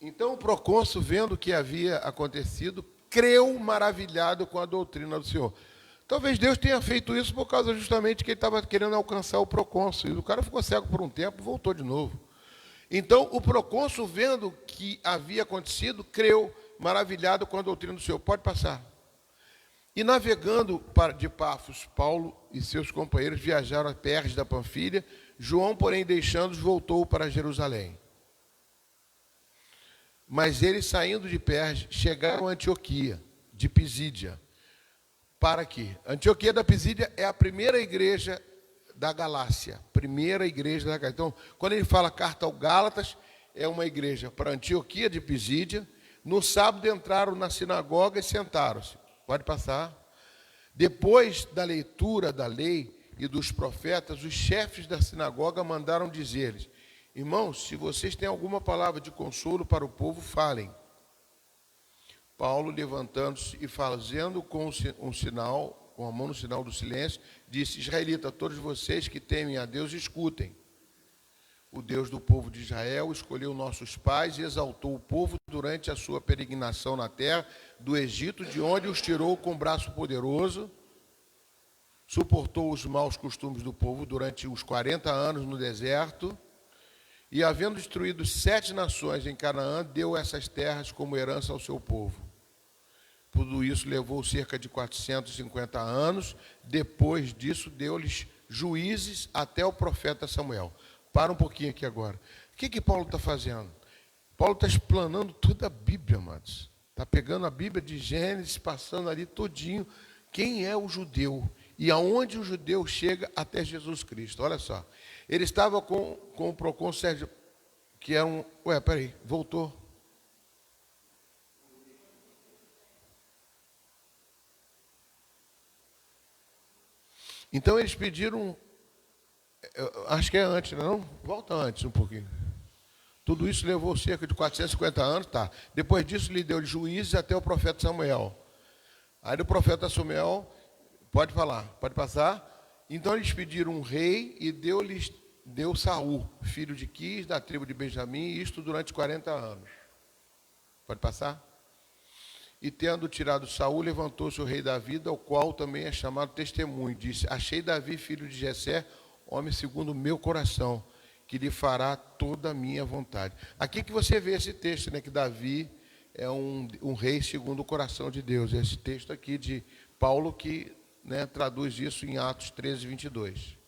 Então o procônsul, vendo o que havia acontecido, creu maravilhado com a doutrina do Senhor. Talvez Deus tenha feito isso por causa justamente que ele estava querendo alcançar o procônsul. E o cara ficou cego por um tempo e voltou de novo. Então, o procônsul, vendo o que havia acontecido, creu maravilhado com a doutrina do Senhor. Pode passar. E navegando de Pafos, Paulo e seus companheiros viajaram a Perge da Panfilha. João, porém, deixando-os, voltou para Jerusalém. Mas eles, saindo de Perge, chegaram a Antioquia, de Pisídia. Para quê? Antioquia da Pisídia é a primeira igreja da Galácia. Primeira igreja da Galácia. Então, quando ele fala carta ao Gálatas, é uma igreja para Antioquia de Pisídia. No sábado entraram na sinagoga e sentaram-se. Pode passar. Depois da leitura da lei e dos profetas, os chefes da sinagoga mandaram dizer-lhes: irmãos, se vocês têm alguma palavra de consolo para o povo, falem. Paulo, levantando-se e fazendo com um sinal, com a mão no sinal do silêncio, disse: israelita, todos vocês que temem a Deus, escutem. O Deus do povo de Israel escolheu nossos pais e exaltou o povo durante a sua peregrinação na terra do Egito, de onde os tirou com braço poderoso, suportou os maus costumes do povo durante os 40 anos no deserto, e, havendo destruído 7 nações em Canaã, deu essas terras como herança ao seu povo. Tudo isso levou cerca de 450 anos. Depois disso, deu-lhes juízes até o profeta Samuel. Para um pouquinho aqui agora. O que Paulo está fazendo? Paulo está explanando toda a Bíblia, amados. Está pegando a Bíblia de Gênesis, passando ali todinho quem é o judeu e aonde o judeu chega até Jesus Cristo. Olha só. Ele estava com o procônsul Sérgio, que é um... Ué, peraí, voltou. Então eles pediram... Acho que é antes, não? Volta antes um pouquinho. Tudo isso levou cerca de 450 anos, tá? Depois disso, lhe deu juízes até o profeta Samuel. Aí do profeta Samuel, pode falar, pode passar. Então eles pediram um rei e deu Saul, filho de Quis, da tribo de Benjamim, e isto durante 40 anos. Pode passar? E tendo tirado Saul, levantou-se o rei Davi, ao qual também é chamado testemunho. Disse: achei Davi, filho de Jessé, homem segundo o meu coração, que lhe fará toda a minha vontade. Aqui que você vê esse texto, né, que Davi é um rei segundo o coração de Deus. Esse texto aqui de Paulo que, né, traduz isso em Atos 13, 22.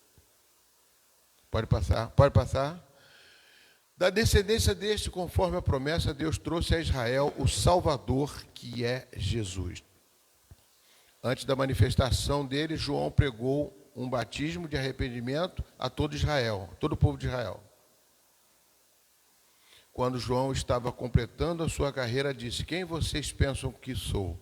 Pode passar? Pode passar? Da descendência deste, conforme a promessa, Deus trouxe a Israel o Salvador, que é Jesus. Antes da manifestação dele, João pregou um batismo de arrependimento a todo Israel, todo o povo de Israel. Quando João estava completando a sua carreira, disse: quem vocês pensam que sou?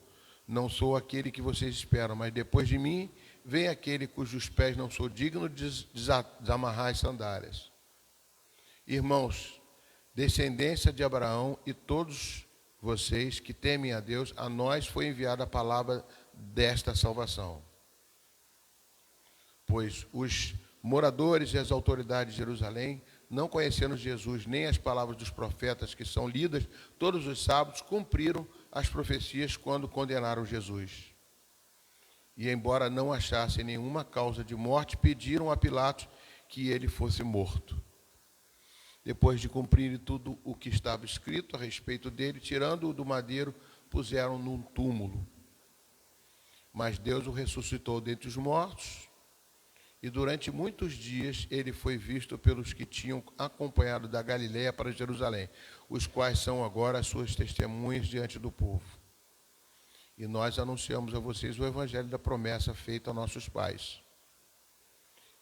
Não sou aquele que vocês esperam, mas depois de mim vem aquele cujos pés não sou digno de desamarrar as sandálias. Irmãos, descendência de Abraão e todos vocês que temem a Deus, a nós foi enviada a palavra desta salvação. Pois os moradores e as autoridades de Jerusalém, não conhecendo Jesus nem as palavras dos profetas que são lidas todos os sábados, cumpriram as profecias quando condenaram Jesus. E, embora não achassem nenhuma causa de morte, pediram a Pilatos que ele fosse morto. Depois de cumprirem tudo o que estava escrito a respeito dele, tirando-o do madeiro, puseram num túmulo. Mas Deus o ressuscitou dentre os mortos, e durante muitos dias ele foi visto pelos que tinham acompanhado da Galiléia para Jerusalém, os quais são agora as suas testemunhas diante do povo. E nós anunciamos a vocês o evangelho da promessa feita a nossos pais,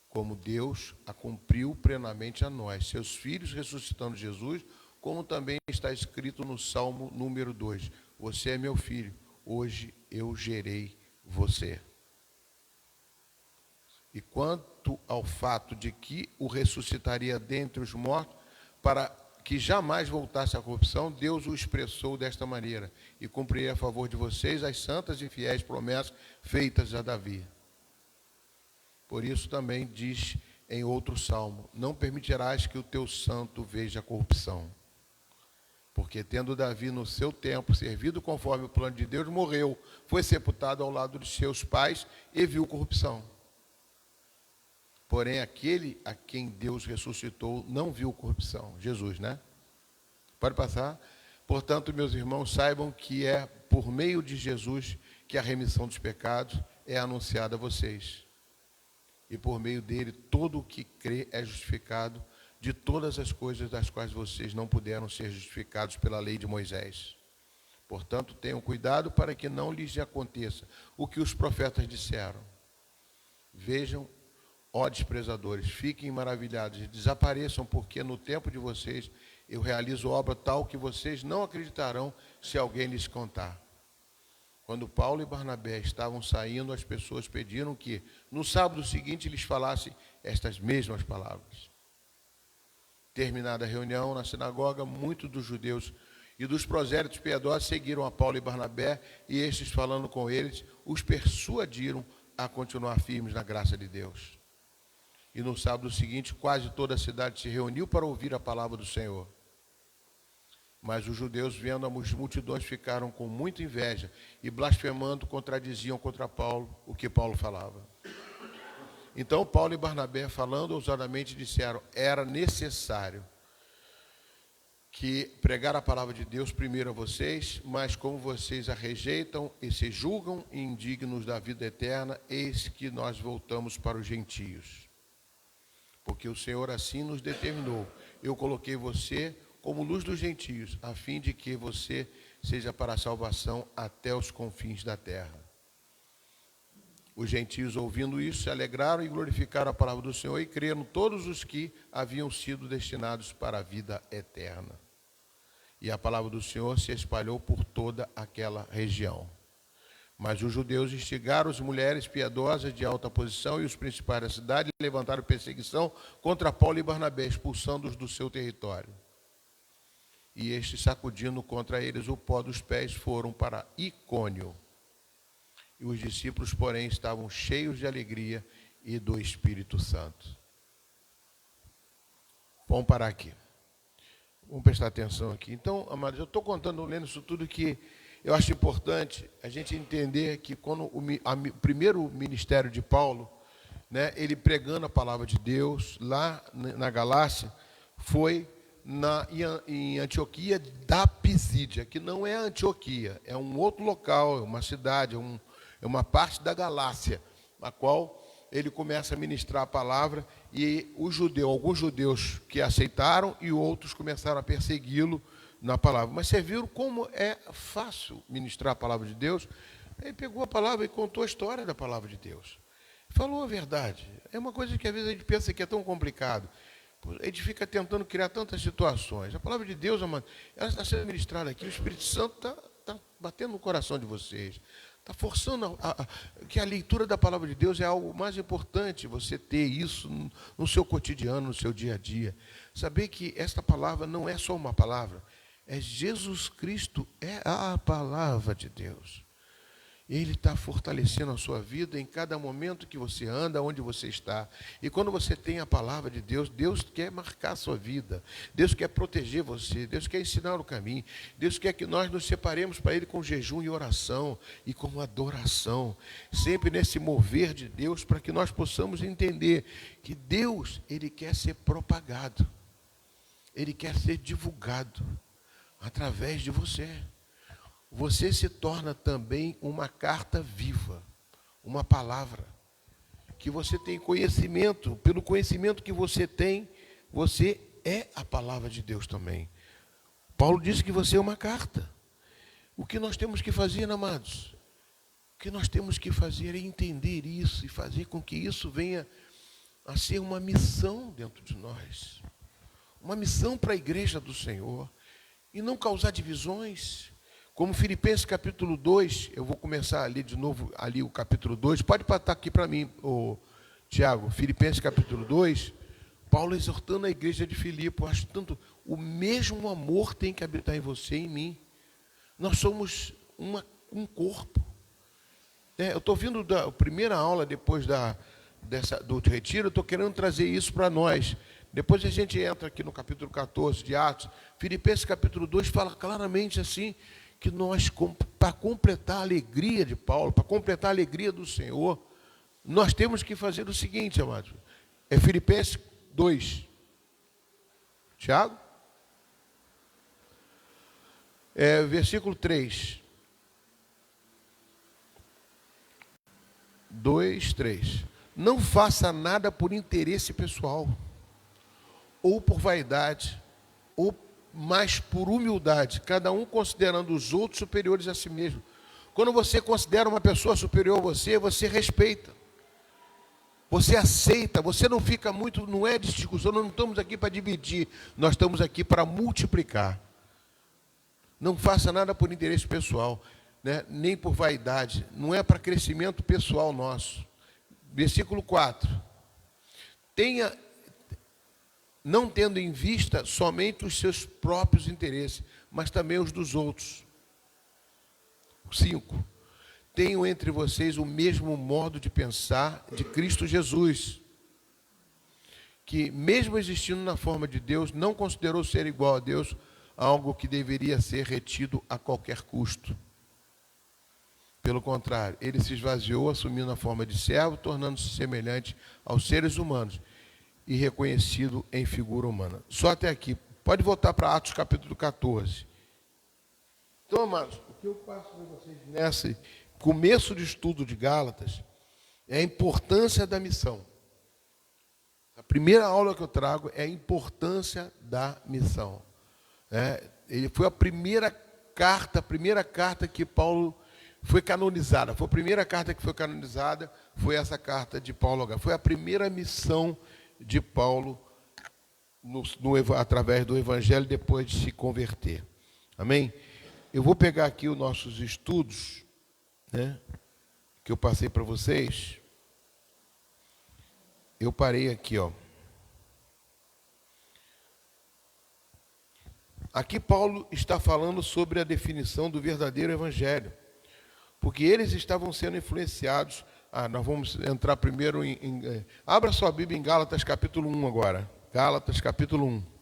como Deus a cumpriu plenamente a nós, seus filhos, ressuscitando Jesus, como também está escrito no Salmo número 2, você é meu filho, hoje eu gerei você. E quanto ao fato de que o ressuscitaria dentre os mortos, para que jamais voltasse à corrupção, Deus o expressou desta maneira: e cumprirei a favor de vocês as santas e fiéis promessas feitas a Davi. Por isso também diz em outro salmo: não permitirás que o teu santo veja a corrupção. Porque tendo Davi no seu tempo servido conforme o plano de Deus, morreu, foi sepultado ao lado de seus pais e viu corrupção. Porém, aquele a quem Deus ressuscitou não viu corrupção. Jesus, né? Pode passar? Portanto, meus irmãos, saibam que é por meio de Jesus que a remissão dos pecados é anunciada a vocês. E por meio dele, todo o que crê é justificado de todas as coisas das quais vocês não puderam ser justificados pela lei de Moisés. Portanto, tenham cuidado para que não lhes aconteça o que os profetas disseram. Vejam, ó desprezadores, fiquem maravilhados e desapareçam, porque no tempo de vocês eu realizo obra tal que vocês não acreditarão se alguém lhes contar. Quando Paulo e Barnabé estavam saindo, as pessoas pediram que no sábado seguinte lhes falassem estas mesmas palavras. Terminada a reunião na sinagoga, muitos dos judeus e dos prosélitos piedosos seguiram a Paulo e Barnabé, e estes, falando com eles, os persuadiram a continuar firmes na graça de Deus. E no sábado seguinte, quase toda a cidade se reuniu para ouvir a palavra do Senhor. Mas os judeus, vendo as multidões, ficaram com muita inveja e, blasfemando, contradiziam contra Paulo o que Paulo falava. Então Paulo e Barnabé, falando ousadamente, disseram: era necessário que pregar a palavra de Deus primeiro a vocês, mas como vocês a rejeitam e se julgam indignos da vida eterna, eis que nós voltamos para os gentios. Porque o Senhor assim nos determinou. Eu coloquei você como luz dos gentios, a fim de que você seja para a salvação até os confins da terra. Os gentios, ouvindo isso, se alegraram e glorificaram a palavra do Senhor, e creram todos os que haviam sido destinados para a vida eterna. E a palavra do Senhor se espalhou por toda aquela região. Mas os judeus instigaram as mulheres piedosas de alta posição e os principais da cidade e levantaram perseguição contra Paulo e Barnabé, expulsando-os do seu território. E estes, sacudindo contra eles o pó dos pés, foram para Icônio. E os discípulos, porém, estavam cheios de alegria e do Espírito Santo. Vamos parar aqui. Vamos prestar atenção aqui. Então, amados, eu estou lendo isso tudo que eu acho importante a gente entender que quando o primeiro ministério de Paulo, né, ele pregando a palavra de Deus lá na Galácia, foi em Antioquia da Pisídia, que não é Antioquia, é um outro local, é uma cidade, é uma parte da Galácia, a qual ele começa a ministrar a palavra, e alguns judeus que aceitaram e outros começaram a persegui-lo na palavra. Mas vocês viram como é fácil ministrar a palavra de Deus? Ele pegou a palavra e contou a história da palavra de Deus. Falou a verdade. É uma coisa que às vezes a gente pensa que é tão complicado. A gente fica tentando criar tantas situações. A palavra de Deus, amado, ela está sendo ministrada aqui. O Espírito Santo está batendo no coração de vocês. Está forçando que a leitura da palavra de Deus é algo mais importante, você ter isso no seu cotidiano, no seu dia a dia. Saber que esta palavra não é só uma palavra, é Jesus Cristo, é a palavra de Deus. Ele está fortalecendo a sua vida em cada momento que você anda, onde você está. E quando você tem a palavra de Deus, Deus quer marcar a sua vida. Deus quer proteger você. Deus quer ensinar o caminho. Deus quer que nós nos separemos para Ele com jejum e oração e com adoração. Sempre nesse mover de Deus, para que nós possamos entender que Deus, Ele quer ser propagado. Ele quer ser divulgado através de você. Você se torna também uma carta viva, uma palavra, que você tem conhecimento, pelo conhecimento que você tem, você é a palavra de Deus também. Paulo disse que você é uma carta. O que nós temos que fazer, amados? O que nós temos que fazer é entender isso e fazer com que isso venha a ser uma missão dentro de nós. Uma missão para a igreja do Senhor. E não causar divisões. Como Filipenses capítulo 2, eu vou começar a ler de novo ali o capítulo 2. Pode passar aqui para mim, Tiago. Filipenses capítulo 2, Paulo exortando a igreja de Filipe. Eu acho tanto, o mesmo amor tem que habitar em você e em mim. Nós somos um corpo. Eu estou vindo da primeira aula depois do retiro, eu estou querendo trazer isso para nós. Depois a gente entra aqui no capítulo 14 de Atos. Filipenses capítulo 2 fala claramente assim, que nós, para completar a alegria de Paulo, para completar a alegria do Senhor, nós temos que fazer o seguinte, amados. É Filipenses 2. Tiago? Versículo 3. 2, 3. Não faça nada por interesse pessoal, ou por vaidade, mas por humildade, cada um considerando os outros superiores a si mesmo. Quando você considera uma pessoa superior a você, você respeita, você aceita, você não fica muito, não é discussão, nós não estamos aqui para dividir, nós estamos aqui para multiplicar. Não faça nada por interesse pessoal. né, nem por vaidade, não é para crescimento pessoal nosso. Versículo 4. Não tendo em vista somente os seus próprios interesses, mas também os dos outros. 5. Tenham entre vocês o mesmo modo de pensar de Cristo Jesus, que, mesmo existindo na forma de Deus, não considerou ser igual a Deus algo que deveria ser retido a qualquer custo. Pelo contrário, ele se esvaziou, assumindo a forma de servo, tornando-se semelhante aos seres humanos e reconhecido em figura humana. Só até aqui. Pode voltar para Atos capítulo 14. Então, amados, o que eu passo para vocês nesse começo de estudo de Gálatas é a importância da missão. A primeira aula que eu trago é a importância da missão. Ele foi a primeira carta que Paulo foi canonizada. Foi a primeira carta que foi canonizada, foi essa carta de Paulo. Foi a primeira missão de Paulo através do Evangelho, depois de se converter. Amém? Eu vou pegar aqui os nossos estudos, né, que eu passei para vocês. Eu parei aqui, ó. Aqui Paulo está falando sobre a definição do verdadeiro evangelho, porque eles estavam sendo influenciados. Nós vamos entrar primeiro abra sua Bíblia em Gálatas capítulo 1 agora. Gálatas capítulo 1.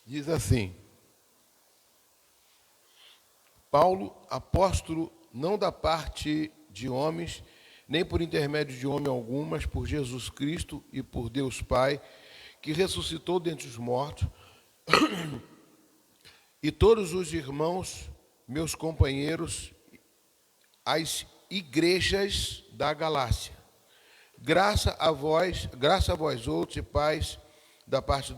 Diz assim: Paulo, apóstolo, não da parte de homens, nem por intermédio de homem algum, mas por Jesus Cristo e por Deus Pai, que ressuscitou dentre os mortos, e todos os irmãos, meus companheiros, as igrejas da Galácia. Graça a vós outros e paz da parte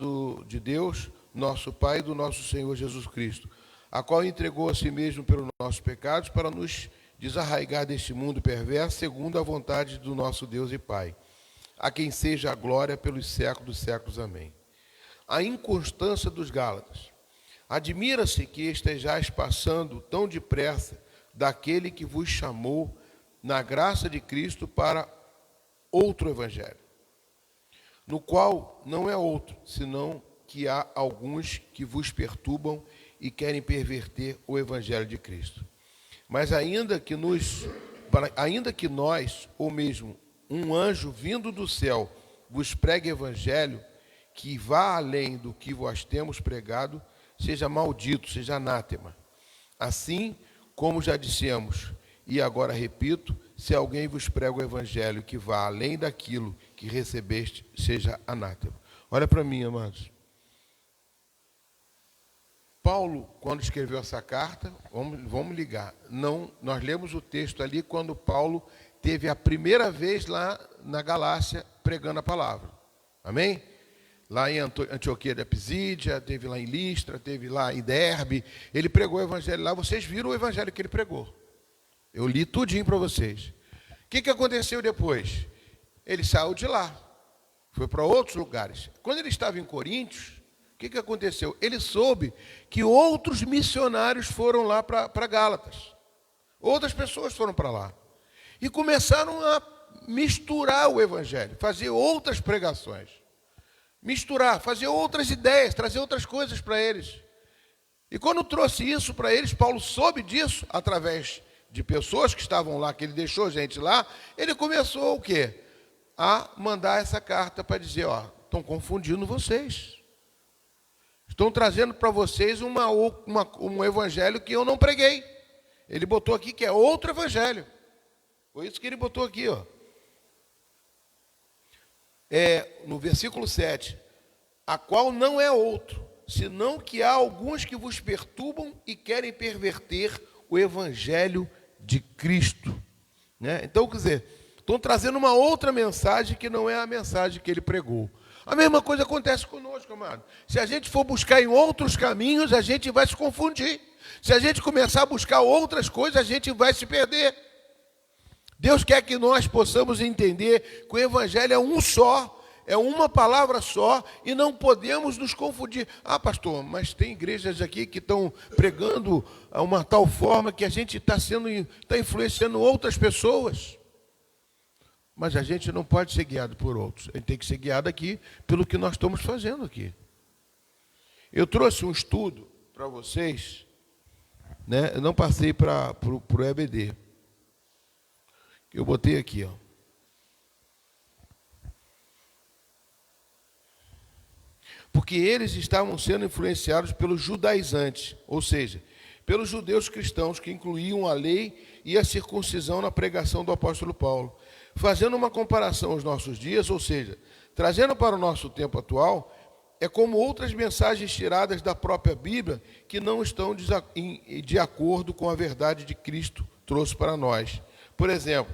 de Deus, nosso Pai e do nosso Senhor Jesus Cristo, a qual entregou a si mesmo pelos nossos pecados para nos desarraigar deste mundo perverso, segundo a vontade do nosso Deus e Pai, a quem seja a glória pelos séculos dos séculos. Amém. A inconstância dos Gálatas. Admira-se que estejais passando tão depressa daquele que vos chamou na graça de Cristo para outro evangelho, no qual não é outro, senão que há alguns que vos perturbam e querem perverter o evangelho de Cristo. Mas ainda que nós, ou mesmo um anjo vindo do céu, vos pregue evangelho que vá além do que vós temos pregado, seja maldito, seja anátema. Assim como já dissemos, e agora repito, se alguém vos prega o evangelho que vá além daquilo que recebeste, seja anátema. Olha para mim, amados. Paulo, quando escreveu essa carta, vamos ligar. Nós lemos o texto ali quando Paulo teve a primeira vez lá na Galácia pregando a palavra. Amém? Lá em Antioquia da Pisídia, teve lá em Listra, teve lá em Derbe. Ele pregou o evangelho lá. Vocês viram o evangelho que ele pregou. Eu li tudinho para vocês. O que aconteceu depois? Ele saiu de lá. Foi para outros lugares. Quando ele estava em Coríntios, o que aconteceu? Ele soube que outros missionários foram lá para Gálatas. Outras pessoas foram para lá. E começaram a misturar o evangelho, fazer outras pregações. Misturar, fazer outras ideias, trazer outras coisas para eles. E quando trouxe isso para eles, Paulo soube disso, através de pessoas que estavam lá, que ele deixou gente lá, ele começou o quê? A mandar essa carta para dizer, estão confundindo vocês. Estão trazendo para vocês um evangelho que eu não preguei. Ele botou aqui que é outro evangelho. Foi isso que ele botou aqui, no versículo 7. A qual não é outro, senão que há alguns que vos perturbam e querem perverter o evangelho de Cristo. Né? Então, quer dizer, estão trazendo uma outra mensagem que não é a mensagem que ele pregou. A mesma coisa acontece conosco, amado. Se a gente for buscar em outros caminhos, a gente vai se confundir. Se a gente começar a buscar outras coisas, a gente vai se perder. Deus quer que nós possamos entender que o Evangelho é um só, é uma palavra só, e não podemos nos confundir. Ah, pastor, mas tem igrejas aqui que estão pregando a uma tal forma que a gente está influenciando outras pessoas. Mas a gente não pode ser guiado por outros. A gente tem que ser guiado aqui pelo que nós estamos fazendo aqui. Eu trouxe um estudo para vocês, né? Eu não passei para o EBD. Eu botei aqui, ó. Porque eles estavam sendo influenciados pelos judaizantes, ou seja, pelos judeus cristãos que incluíam a lei e a circuncisão na pregação do apóstolo Paulo. Fazendo uma comparação aos nossos dias, ou seja, trazendo para o nosso tempo atual, é como outras mensagens tiradas da própria Bíblia que não estão de acordo com a verdade de Cristo trouxe para nós. Por exemplo,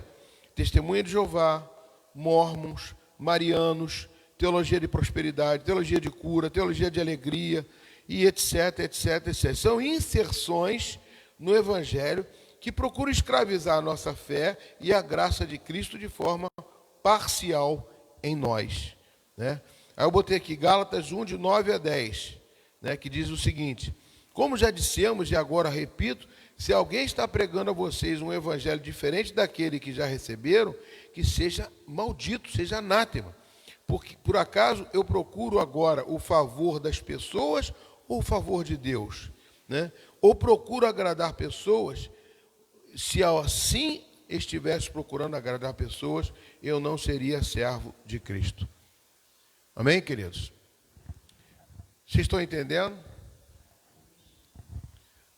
Testemunha de Jeová, Mórmons, Marianos, teologia de prosperidade, teologia de cura, teologia de alegria, e etc, etc, etc. São inserções no Evangelho que procuram escravizar a nossa fé e a graça de Cristo de forma parcial em nós, né? Aí eu botei aqui Gálatas 1, de 9 a 10, né, que diz o seguinte: como já dissemos e agora repito, se alguém está pregando a vocês um evangelho diferente daquele que já receberam, que seja maldito, seja anátema. Porque, por acaso, eu procuro agora o favor das pessoas ou o favor de Deus, né? Ou procuro agradar pessoas? Se assim estivesse procurando agradar pessoas, eu não seria servo de Cristo. Amém, queridos? Vocês estão entendendo?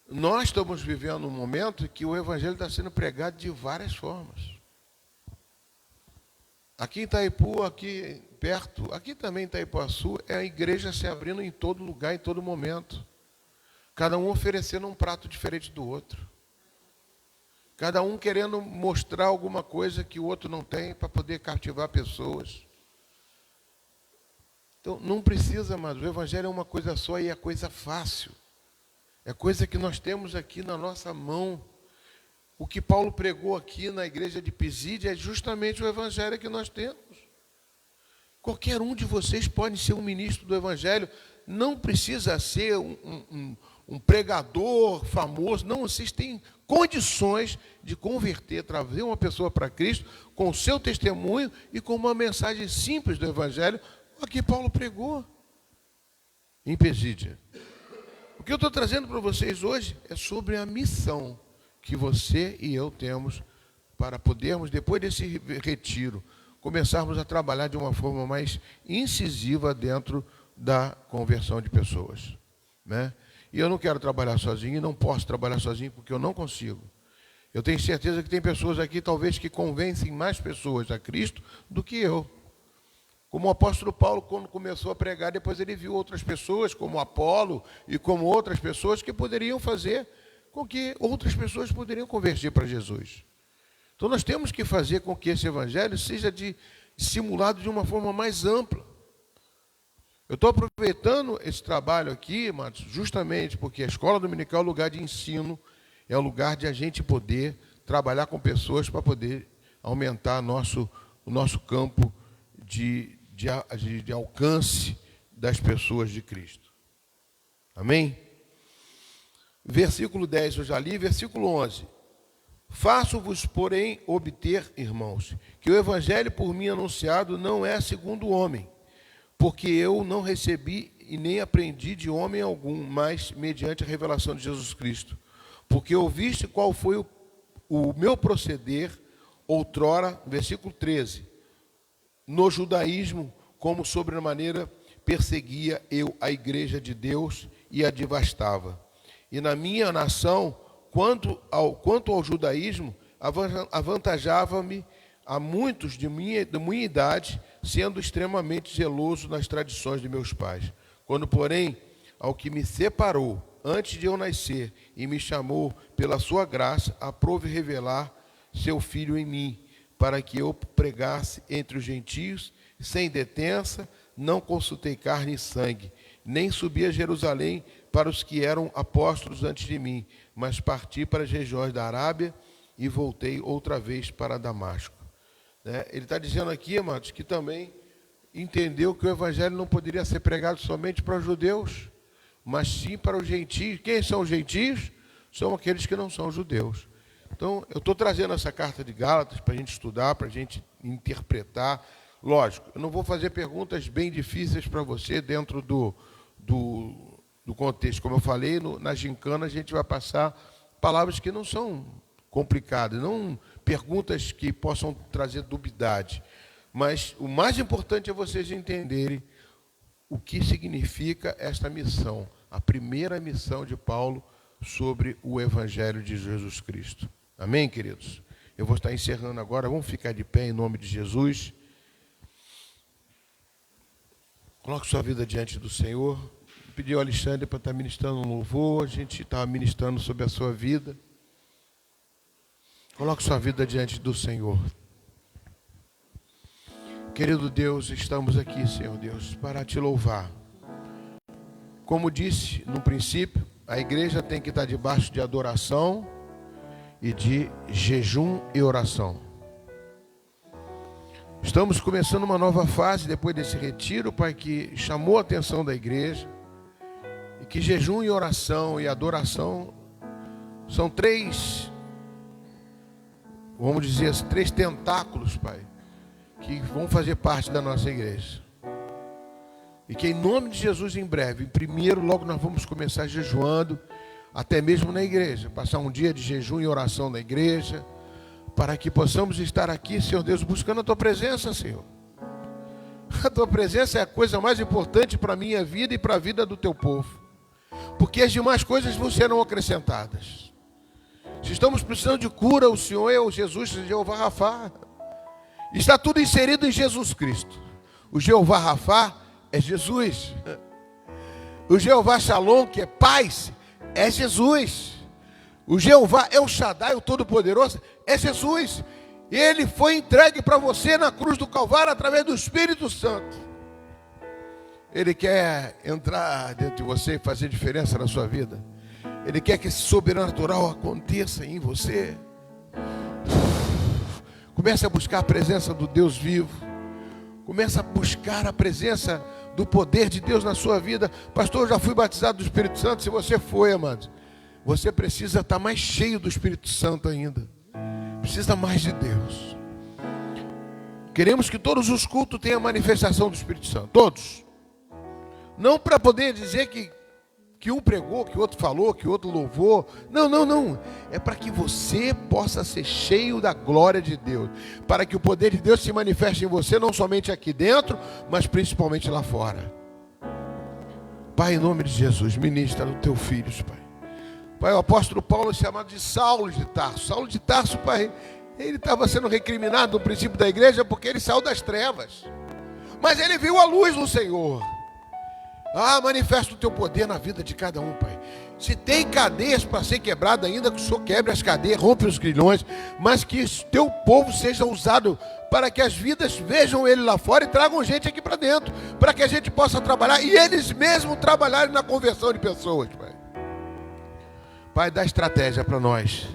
Nós estamos vivendo um momento que o Evangelho está sendo pregado de várias formas. Aqui em Itaipu, aqui perto, aqui também em Itaipuaçu, é a igreja se abrindo em todo lugar, em todo momento. Cada um oferecendo um prato diferente do outro. Cada um querendo mostrar alguma coisa que o outro não tem para poder cativar pessoas. Então, não precisa mais. O Evangelho é uma coisa só e é coisa fácil. É coisa que nós temos aqui na nossa mão. O que Paulo pregou aqui na igreja de Pisídia é justamente o Evangelho que nós temos. Qualquer um de vocês pode ser um ministro do Evangelho. Não precisa ser um pregador famoso. Não, vocês têm condições de converter, trazer uma pessoa para Cristo com o seu testemunho e com uma mensagem simples do Evangelho, o que Paulo pregou em Pisídia. O que eu estou trazendo para vocês hoje é sobre a missão que você e eu temos para podermos, depois desse retiro, começarmos a trabalhar de uma forma mais incisiva dentro da conversão de pessoas, né? E eu não quero trabalhar sozinho e não posso trabalhar sozinho porque eu não consigo. Eu tenho certeza que tem pessoas aqui, talvez, que convencem mais pessoas a Cristo do que eu. Como o apóstolo Paulo, quando começou a pregar, depois ele viu outras pessoas, como Apolo e como outras pessoas, que poderiam fazer com que outras pessoas poderiam converter para Jesus. Então nós temos que fazer com que esse evangelho seja dissimulado de uma forma mais ampla. Eu estou aproveitando esse trabalho aqui, mas justamente porque a escola dominical é um lugar de ensino, é um lugar de a gente poder trabalhar com pessoas para poder aumentar o nosso campo de alcance das pessoas de Cristo. Amém? Versículo 10 eu já li, versículo 11. Faço-vos, porém, obter, irmãos, que o evangelho por mim anunciado não é segundo o homem, porque eu não recebi e nem aprendi de homem algum, mas mediante a revelação de Jesus Cristo. Porque ouviste qual foi o meu proceder outrora, versículo 13, no judaísmo, como sobremaneira perseguia eu a igreja de Deus e a devastava. E na minha nação, quanto ao judaísmo, avantajava-me a muitos de minha idade, sendo extremamente zeloso nas tradições de meus pais. Quando, porém, ao que me separou antes de eu nascer e me chamou pela sua graça, aprove revelar seu Filho em mim, para que eu pregasse entre os gentios, sem detença, não consultei carne e sangue, nem subi a Jerusalém para os que eram apóstolos antes de mim, mas parti para as regiões da Arábia e voltei outra vez para Damasco. Né? Ele está dizendo aqui, amados, que também entendeu que o evangelho não poderia ser pregado somente para os judeus, mas sim para os gentios. Quem são os gentios? São aqueles que não são judeus. Então, eu estou trazendo essa carta de Gálatas para a gente estudar, para a gente interpretar. Lógico, eu não vou fazer perguntas bem difíceis para você dentro do contexto. Como eu falei, na gincana a gente vai passar palavras que não são complicadas, não perguntas que possam trazer dubidade. Mas o mais importante é vocês entenderem o que significa esta missão, a primeira missão de Paulo sobre o Evangelho de Jesus Cristo. Amém, queridos? Eu vou estar encerrando agora, vamos ficar de pé em nome de Jesus. Coloque sua vida diante do Senhor. Pedi ao Alexandre para estar ministrando um louvor, a gente está ministrando sobre a sua vida. Coloque sua vida diante do Senhor. Querido Deus, estamos aqui, Senhor Deus, para te louvar. Como disse no princípio, a igreja tem que estar debaixo de adoração e de jejum e oração. Estamos começando uma nova fase depois desse retiro, Pai, que chamou a atenção da igreja. E que jejum e oração e adoração são três, vamos dizer assim, três tentáculos, Pai, que vão fazer parte da nossa igreja. E que em nome de Jesus, em breve, em primeiro, logo nós vamos começar jejuando, até mesmo na igreja, passar um dia de jejum e oração na igreja, para que possamos estar aqui, Senhor Deus, buscando a Tua presença, Senhor. A Tua presença é a coisa mais importante para a minha vida e para a vida do Teu povo, porque as demais coisas vão serão acrescentadas. Se estamos precisando de cura, o Senhor é o Jesus, Jeová Rafá. Está tudo inserido em Jesus Cristo. O Jeová Rafá é Jesus. O Jeová Shalom, que é paz, é Jesus. O Jeová El Shaddai, o Todo-Poderoso, é Jesus. Ele foi entregue para você na cruz do Calvário através do Espírito Santo. Ele quer entrar dentro de você e fazer diferença na sua vida. Ele quer que esse sobrenatural aconteça em você. Comece a buscar a presença do Deus vivo. Comece a buscar a presença do poder de Deus na sua vida. Pastor, eu já fui batizado do Espírito Santo. Se você foi, amado, você precisa estar mais cheio do Espírito Santo ainda. Precisa mais de Deus. Queremos que todos os cultos tenham a manifestação do Espírito Santo. Todos. Não para poder dizer que um pregou, que o outro falou, que o outro louvou. Não, não, não. É para que você possa ser cheio da glória de Deus. Para que o poder de Deus se manifeste em você, não somente aqui dentro, mas principalmente lá fora. Pai, em nome de Jesus, ministra no teu filho, Pai. Pai, o apóstolo Paulo é chamado de Saulo de Tarso. Saulo de Tarso, Pai, ele estava sendo recriminado no princípio da igreja porque ele saiu das trevas. Mas ele viu a luz do Senhor. Manifesta o teu poder na vida de cada um, Pai. Se tem cadeias para ser quebrada ainda, que o Senhor quebre as cadeias, rompe os grilhões, mas que o teu povo seja usado para que as vidas vejam ele lá fora e tragam gente aqui para dentro, para que a gente possa trabalhar e eles mesmos trabalharem na conversão de pessoas, Pai. Pai, dá estratégia para nós.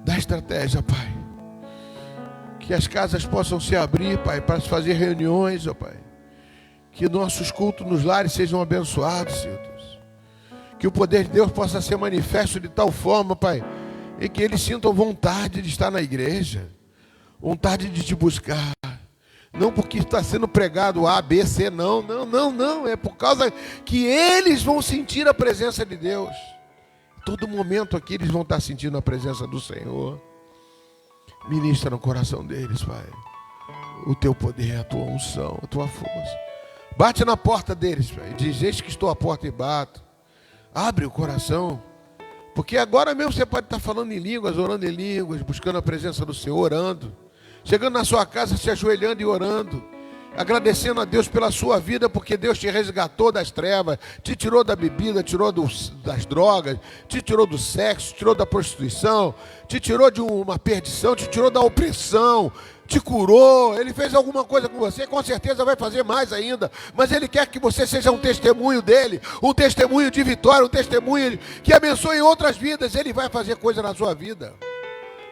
Dá estratégia, Pai. Que as casas possam se abrir, Pai, para se fazer reuniões, ó Pai. Que nossos cultos nos lares sejam abençoados, Senhor Deus. Que o poder de Deus possa ser manifesto de tal forma, Pai, em que eles sintam vontade de estar na igreja, vontade de te buscar. Não porque está sendo pregado A, B, C, não. É por causa que eles vão sentir a presença de Deus. Todo momento aqui eles vão estar sentindo a presença do Senhor. Ministra no coração deles, Pai, o teu poder, a tua unção, a tua força. Bate na porta deles, Pai. Diz: eis que estou à porta e bato. Abre o coração. Porque agora mesmo você pode estar falando em línguas, orando em línguas, buscando a presença do Senhor, orando. Chegando na sua casa, se ajoelhando e orando. Agradecendo a Deus pela sua vida, porque Deus te resgatou das trevas, te tirou da bebida, tirou das drogas, te tirou do sexo, te tirou da prostituição, te tirou de uma perdição, te tirou da opressão, te curou. Ele fez alguma coisa com você, com certeza vai fazer mais ainda, mas Ele quer que você seja um testemunho dEle, um testemunho de vitória, um testemunho que abençoe outras vidas. Ele vai fazer coisa na sua vida.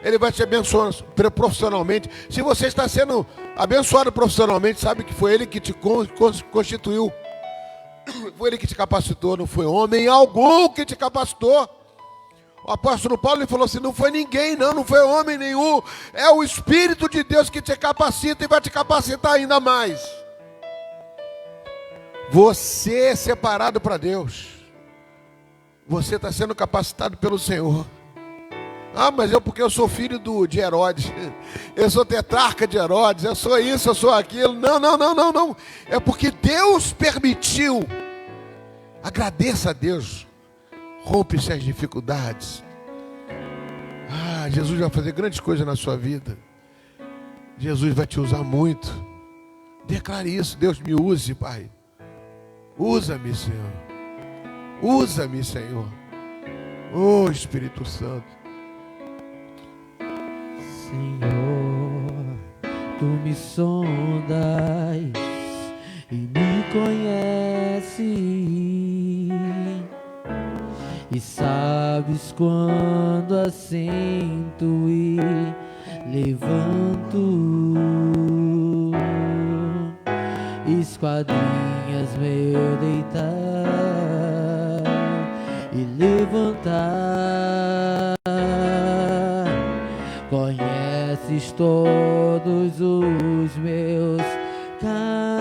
Ele vai te abençoar profissionalmente. Se você está sendo abençoado profissionalmente, sabe que foi Ele que te constituiu. Foi Ele que te capacitou, não foi homem algum que te capacitou. O apóstolo Paulo ele falou assim, não foi ninguém não foi homem nenhum. É o Espírito de Deus que te capacita e vai te capacitar ainda mais. Você é separado para Deus. Você está sendo capacitado pelo Senhor. Ah, mas porque eu sou filho de Herodes. Eu sou tetrarca de Herodes. Eu sou isso, eu sou aquilo. Não. É porque Deus permitiu. Agradeça a Deus. Rompe-se as dificuldades. Ah, Jesus vai fazer grandes coisas na sua vida. Jesus vai te usar muito. Declare isso. Deus me use, Pai. Usa-me, Senhor. Usa-me, Senhor. Oh, Espírito Santo. Senhor, Tu me sondas e me conheces e sabes quando assento e levanto, esquadrinhas meu deitar e levantar. Conheces todos os meus caminhos.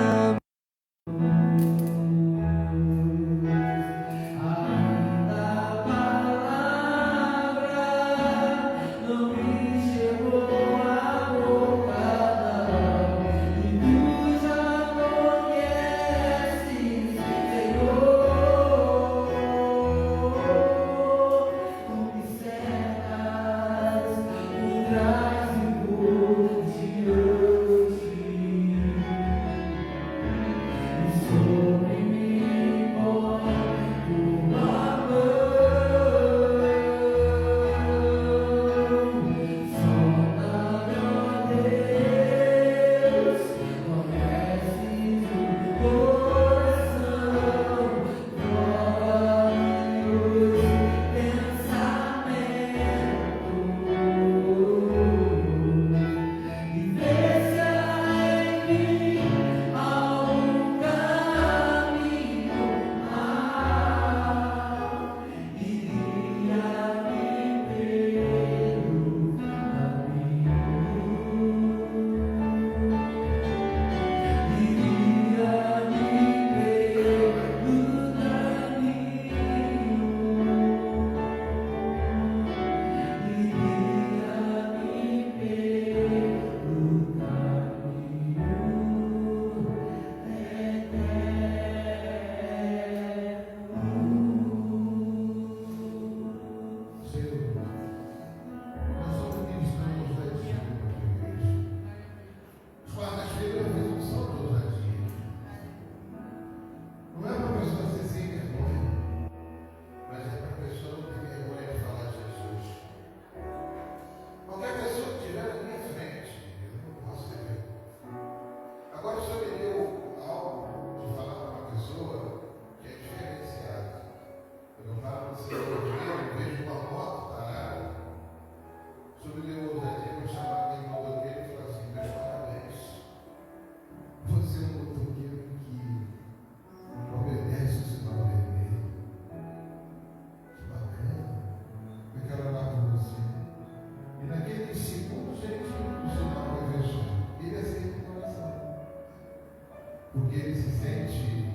Porque ele se sente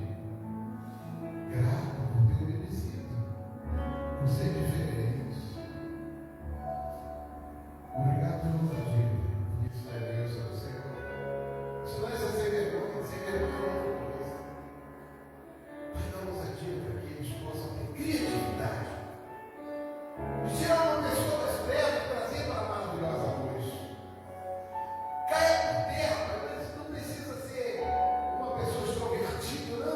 grato por ter obedecido, por ser diferente. Obrigado pelo ousadia. Isso é Deus, é o Senhor. Isso não é sem vergonha, sem vergonha é outra coisa. Mas dá ousadia para que eles possam ter criatividade. Tirar uma pessoa das trevas e trazer para a maravilhosa luz. Caia por terra, mas não precisa ser uma pessoa extrovertida, não.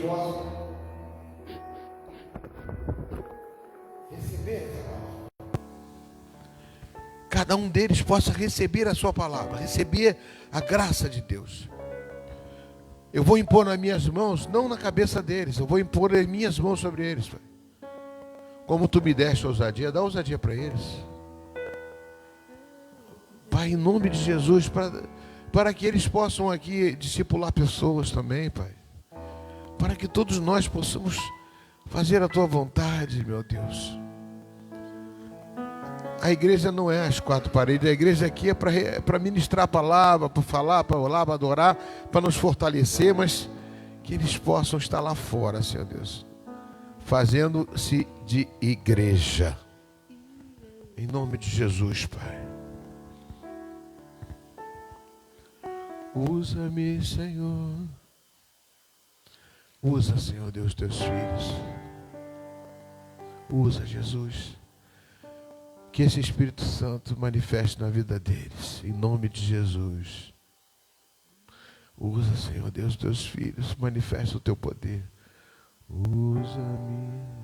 possam receber essa palavra. Cada um deles possa receber a sua palavra, receber a graça de Deus. Eu vou impor nas minhas mãos, não na cabeça deles, eu vou impor as minhas mãos sobre eles, Pai. Como tu me deste ousadia, dá ousadia para eles. Pai, em nome de Jesus, para que eles possam aqui discipular pessoas também, Pai. Para que todos nós possamos fazer a tua vontade, meu Deus. A igreja não é as quatro paredes, a igreja aqui é para ministrar a palavra, para falar, para orar, para adorar, para nos fortalecer, mas que eles possam estar lá fora, Senhor Deus, fazendo-se de igreja. Em nome de Jesus, Pai. Usa-me, Senhor. Usa, Senhor Deus, teus filhos. Usa, Jesus. Que esse Espírito Santo manifeste na vida deles, em nome de Jesus. Usa, Senhor Deus, teus filhos, manifesta o teu poder. Usa-me.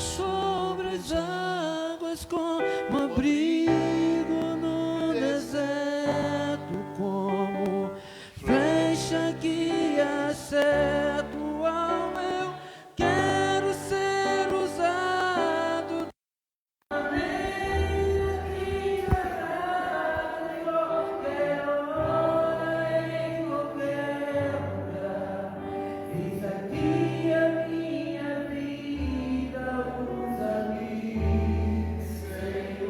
Sobre as águas, como abrigo no deserto, como flecha que acerta o alvo. Eu quero ser usado da maneira que agrada, em qualquer hora, em qualquer lugar. Eis aqui a minha vida, usa-me, Senhor,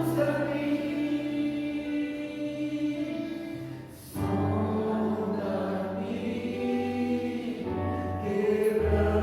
usa-me, sonda-me, quebranta-me,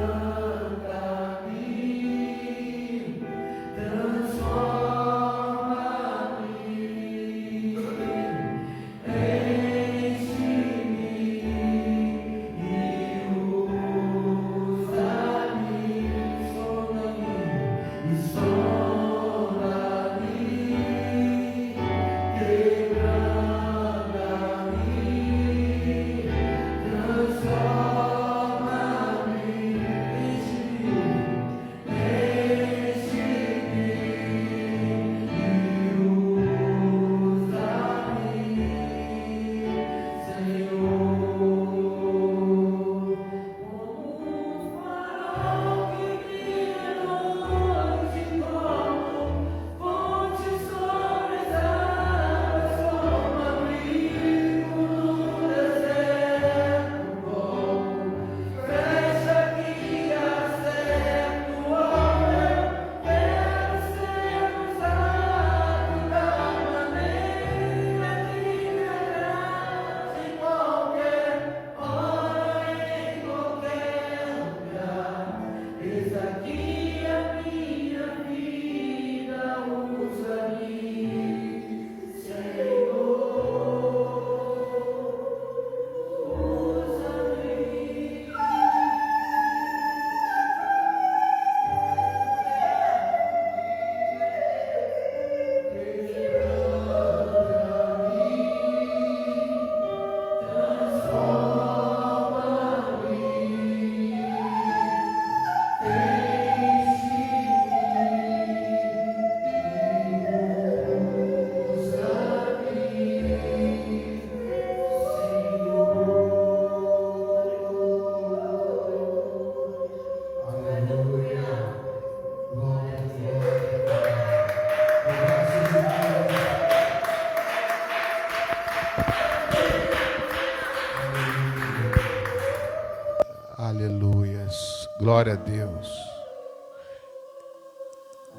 Aleluias. Glória a Deus.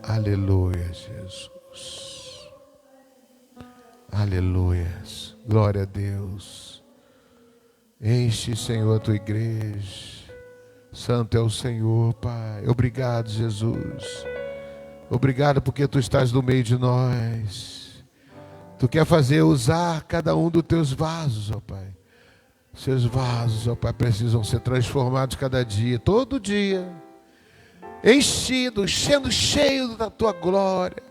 Aleluia, Jesus. Aleluias. Glória a Deus. Enche, Senhor, a tua igreja. Santo é o Senhor, Pai. Obrigado, Jesus. Obrigado porque Tu estás no meio de nós. Tu quer usar cada um dos Teus vasos, ó Pai. Seus vasos, ó Pai, precisam ser transformados cada dia, todo dia. Sendo cheio da Tua glória,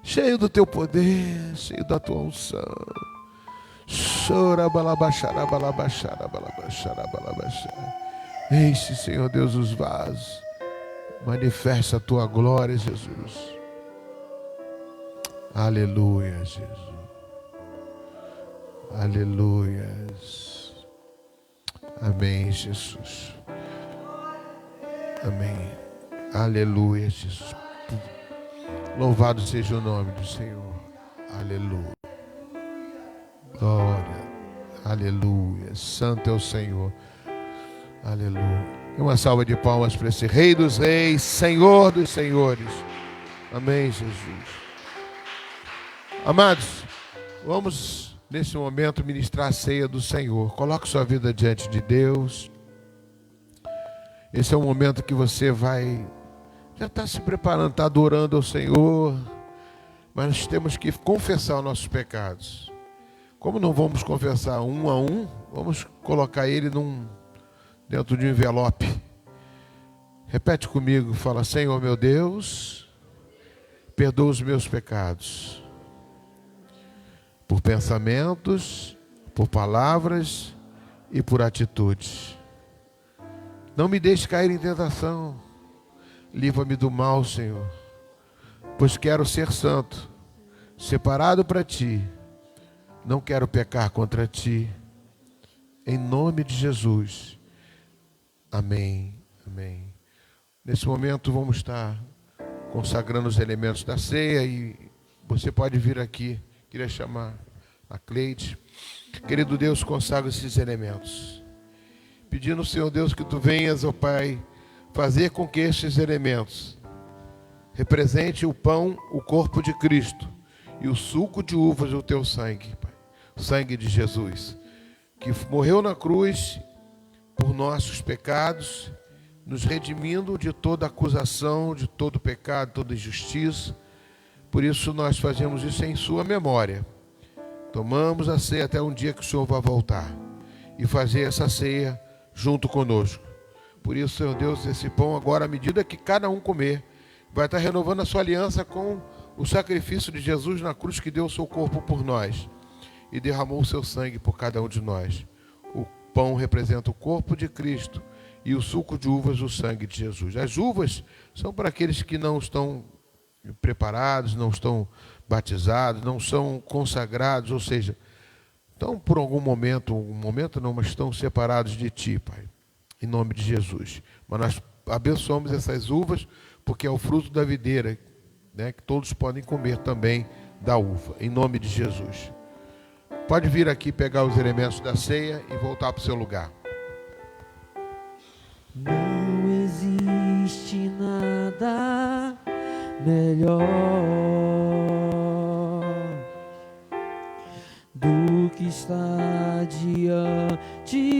cheio do Teu poder, cheio da Tua unção. Enche, Senhor Deus, os vasos. Manifesta a Tua glória, Jesus. Aleluia, Jesus. Aleluia. Amém, Jesus. Amém. Aleluia, Jesus. Louvado seja o nome do Senhor. Aleluia. Glória. Aleluia. Santo é o Senhor. Aleluia. E uma salva de palmas para esse Rei dos Reis, Senhor dos Senhores. Amém, Jesus. Amados, vamos nesse momento ministrar a ceia do Senhor. Coloque sua vida diante de Deus. Esse é um momento que você já está se preparando, está adorando ao Senhor. Mas nós temos que confessar os nossos pecados. Como não vamos confessar um a um, vamos colocar ele dentro de um envelope. Repete comigo, fala: Senhor meu Deus, perdoa os meus pecados. Por pensamentos, por palavras e por atitudes. Não me deixe cair em tentação. Livra-me do mal, Senhor. Pois quero ser santo, separado para Ti. Não quero pecar contra Ti. Em nome de Jesus. Amém. Amém. Nesse momento vamos estar consagrando os elementos da ceia e você pode vir aqui. Queria chamar a Cleide. Querido Deus, consagra esses elementos. Pedindo, Senhor Deus, que Tu venhas, ó Pai, fazer com que estes elementos represente o pão, o corpo de Cristo, e o suco de uvas, o Teu sangue, Pai. O sangue de Jesus, que morreu na cruz por nossos pecados, nos redimindo de toda acusação, de todo pecado, toda injustiça. Por isso nós fazemos isso em Sua memória. Tomamos a ceia até um dia que o Senhor vai voltar e fazer essa ceia junto conosco. Por isso, Senhor Deus, esse pão agora, à medida que cada um comer, vai estar renovando a sua aliança com o sacrifício de Jesus na cruz, que deu o seu corpo por nós e derramou o seu sangue por cada um de nós. O pão representa o corpo de Cristo e o suco de uvas, o sangue de Jesus. As uvas são para aqueles que não estão preparados, não estão batizados, não são consagrados, ou seja, estão por algum momento não, mas estão separados de Ti, Pai, em nome de Jesus. Mas nós abençoamos essas uvas, porque é o fruto da videira, né, que todos podem comer também da uva, em nome de Jesus. Pode vir aqui pegar os elementos da ceia e voltar para o seu lugar. Não existe nada melhor do que estar diante de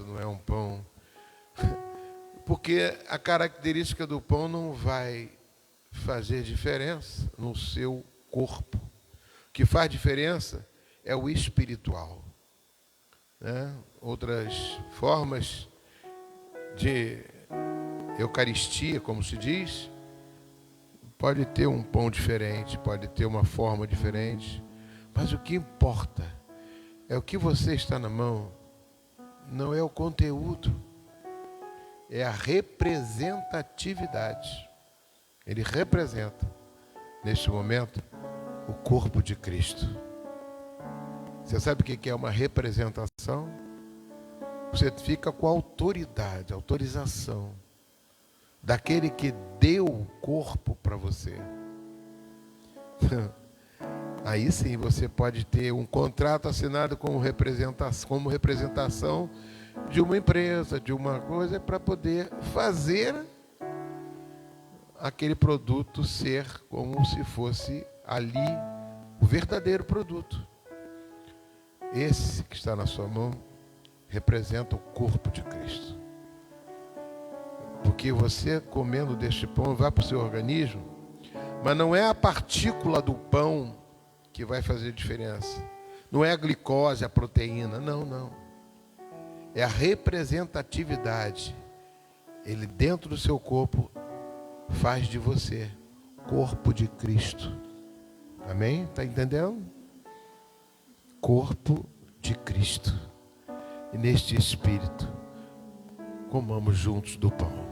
não é um pão. Porque a característica do pão não vai fazer diferença no seu corpo. O que faz diferença é o espiritual, né? Outras formas de Eucaristia, como se diz, pode ter um pão diferente, pode ter uma forma diferente, mas o que importa é o que você está na mão, não é o conteúdo, é a representatividade. Ele representa, neste momento, o corpo de Cristo. Você sabe o que é uma representação? Você fica com a autoridade, autorização daquele que deu o corpo para você. Aí sim você pode ter um contrato assinado como representação de uma empresa, de uma coisa, para poder fazer aquele produto ser como se fosse ali o verdadeiro produto. Esse que está na sua mão representa o corpo de Cristo. Porque você comendo deste pão vai para o seu organismo, mas não é a partícula do pão que vai fazer diferença. Não é a glicose, a proteína, não. É a representatividade. Ele dentro do seu corpo faz de você corpo de Cristo. Amém? Está entendendo? Corpo de Cristo. E neste espírito, comamos juntos do pão.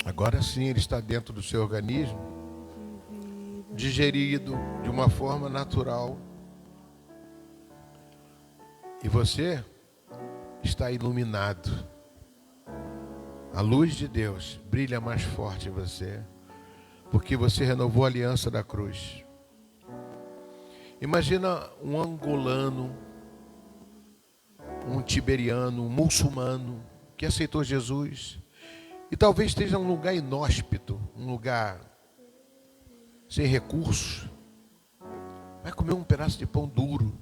Agora sim ele está dentro do seu organismo, digerido de uma forma natural. E você está iluminado. A luz de Deus brilha mais forte em você, porque você renovou a aliança da cruz. Imagina um angolano, um tiberiano, um muçulmano que aceitou Jesus e talvez esteja num lugar inóspito, um lugar sem recursos. Vai comer um pedaço de pão duro,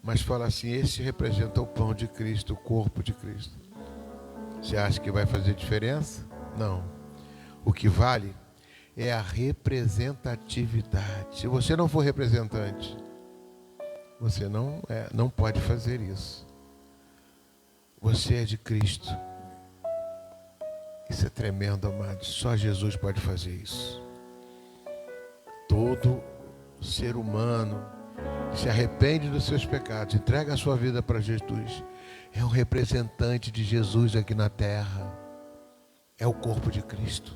mas fala assim: esse representa o pão de Cristo, o corpo de Cristo. Você acha que vai fazer diferença? Não. O que vale é a representatividade. Se você não for representante, você não pode fazer isso. Você é de Cristo. Isso é tremendo, amados. Só Jesus pode fazer isso. Todo ser humano que se arrepende dos seus pecados, entrega a sua vida para Jesus, é um representante de Jesus aqui na terra. É o corpo de Cristo.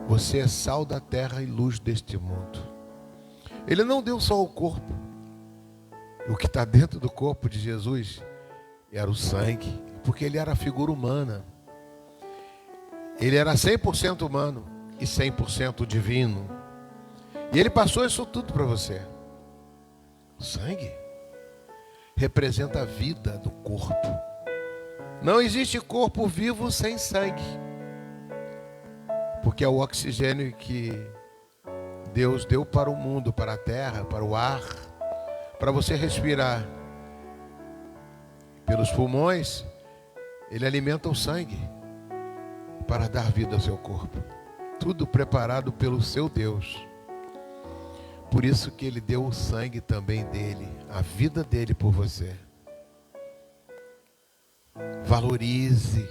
Você é sal da terra e luz deste mundo. Ele não deu só o corpo. O que está dentro do corpo de Jesus era o sangue, porque ele era a figura humana. Ele era 100% humano e 100% divino. E ele passou isso tudo para você. O sangue representa a vida do corpo. Não existe corpo vivo sem sangue, porque é o oxigênio que Deus deu para o mundo, para a terra, para o ar, para você respirar. Pelos pulmões, ele alimenta o sangue para dar vida ao seu corpo. Tudo preparado pelo seu Deus. Por isso que ele deu o sangue também dele, a vida dele por você. Valorize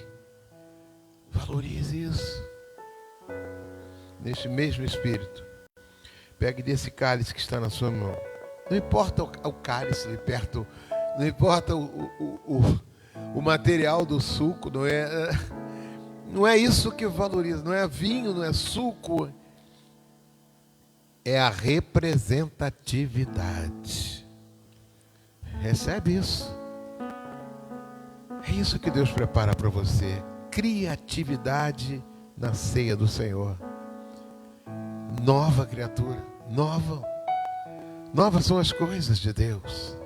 isso. Neste mesmo espírito, pegue desse cálice que está na sua mão. Não importa o cálice ali perto, não importa o material do suco, não é isso que valoriza, não é vinho, não é suco, é a representatividade. Recebe isso. É isso que Deus prepara para você. Criatividade na ceia do Senhor. Nova criatura, novas são as coisas de Deus.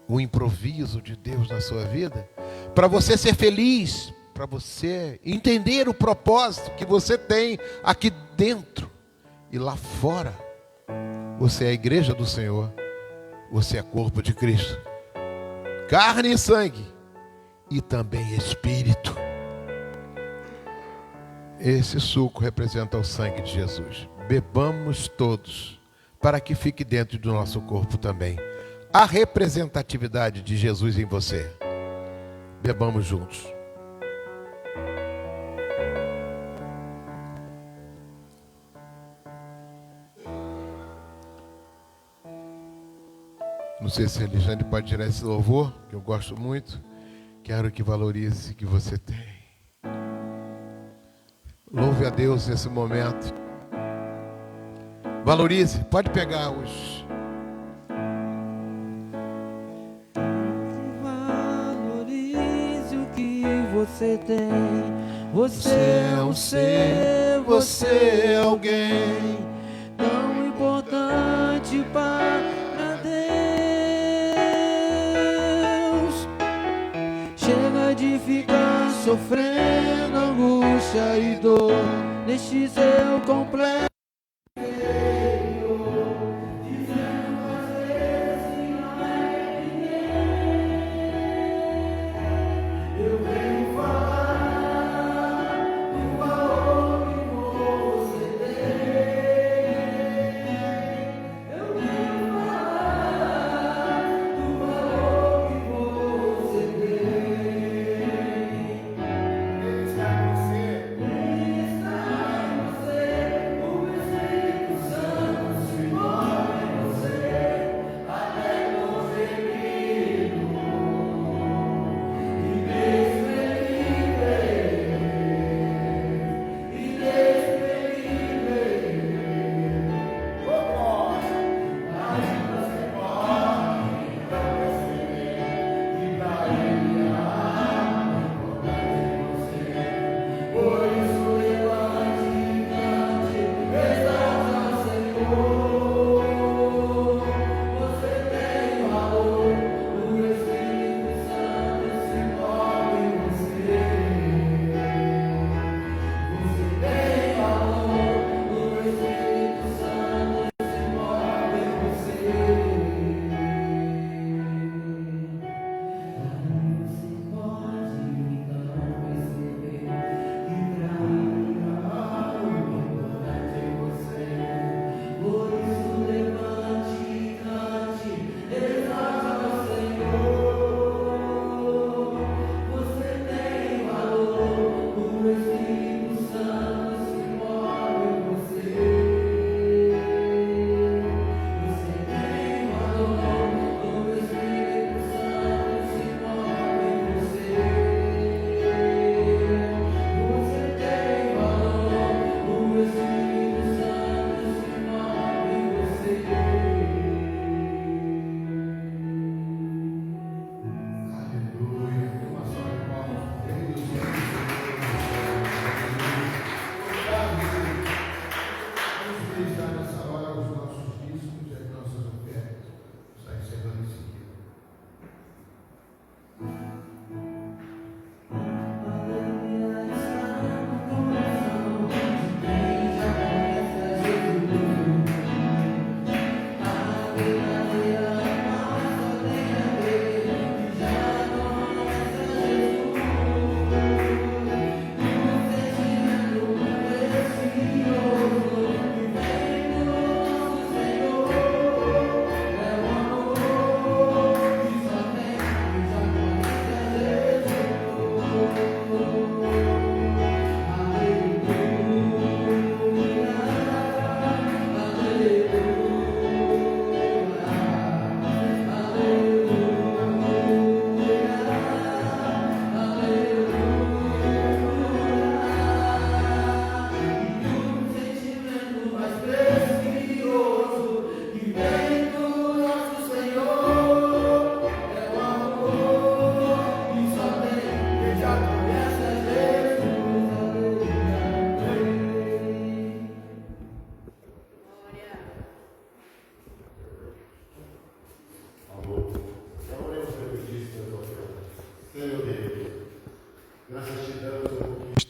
O improviso de Deus na sua vida para você ser feliz, para você entender o propósito que você tem aqui dentro e lá fora. Você é a igreja do Senhor, você é corpo de Cristo, carne e sangue e também espírito. Esse suco representa o sangue de Jesus. Bebamos todos, para que fique dentro do nosso corpo também a representatividade de Jesus em você. Bebamos juntos. Não sei se a Alexandre pode tirar esse louvor, que eu gosto muito. Quero que valorize o que você tem. Louve a Deus nesse momento. Valorize, pode pegar os... Valorize o que você tem. Você é um ser, você é alguém tão importante para Deus. Chega de ficar sofrendo angústia e dor neste seu complexo.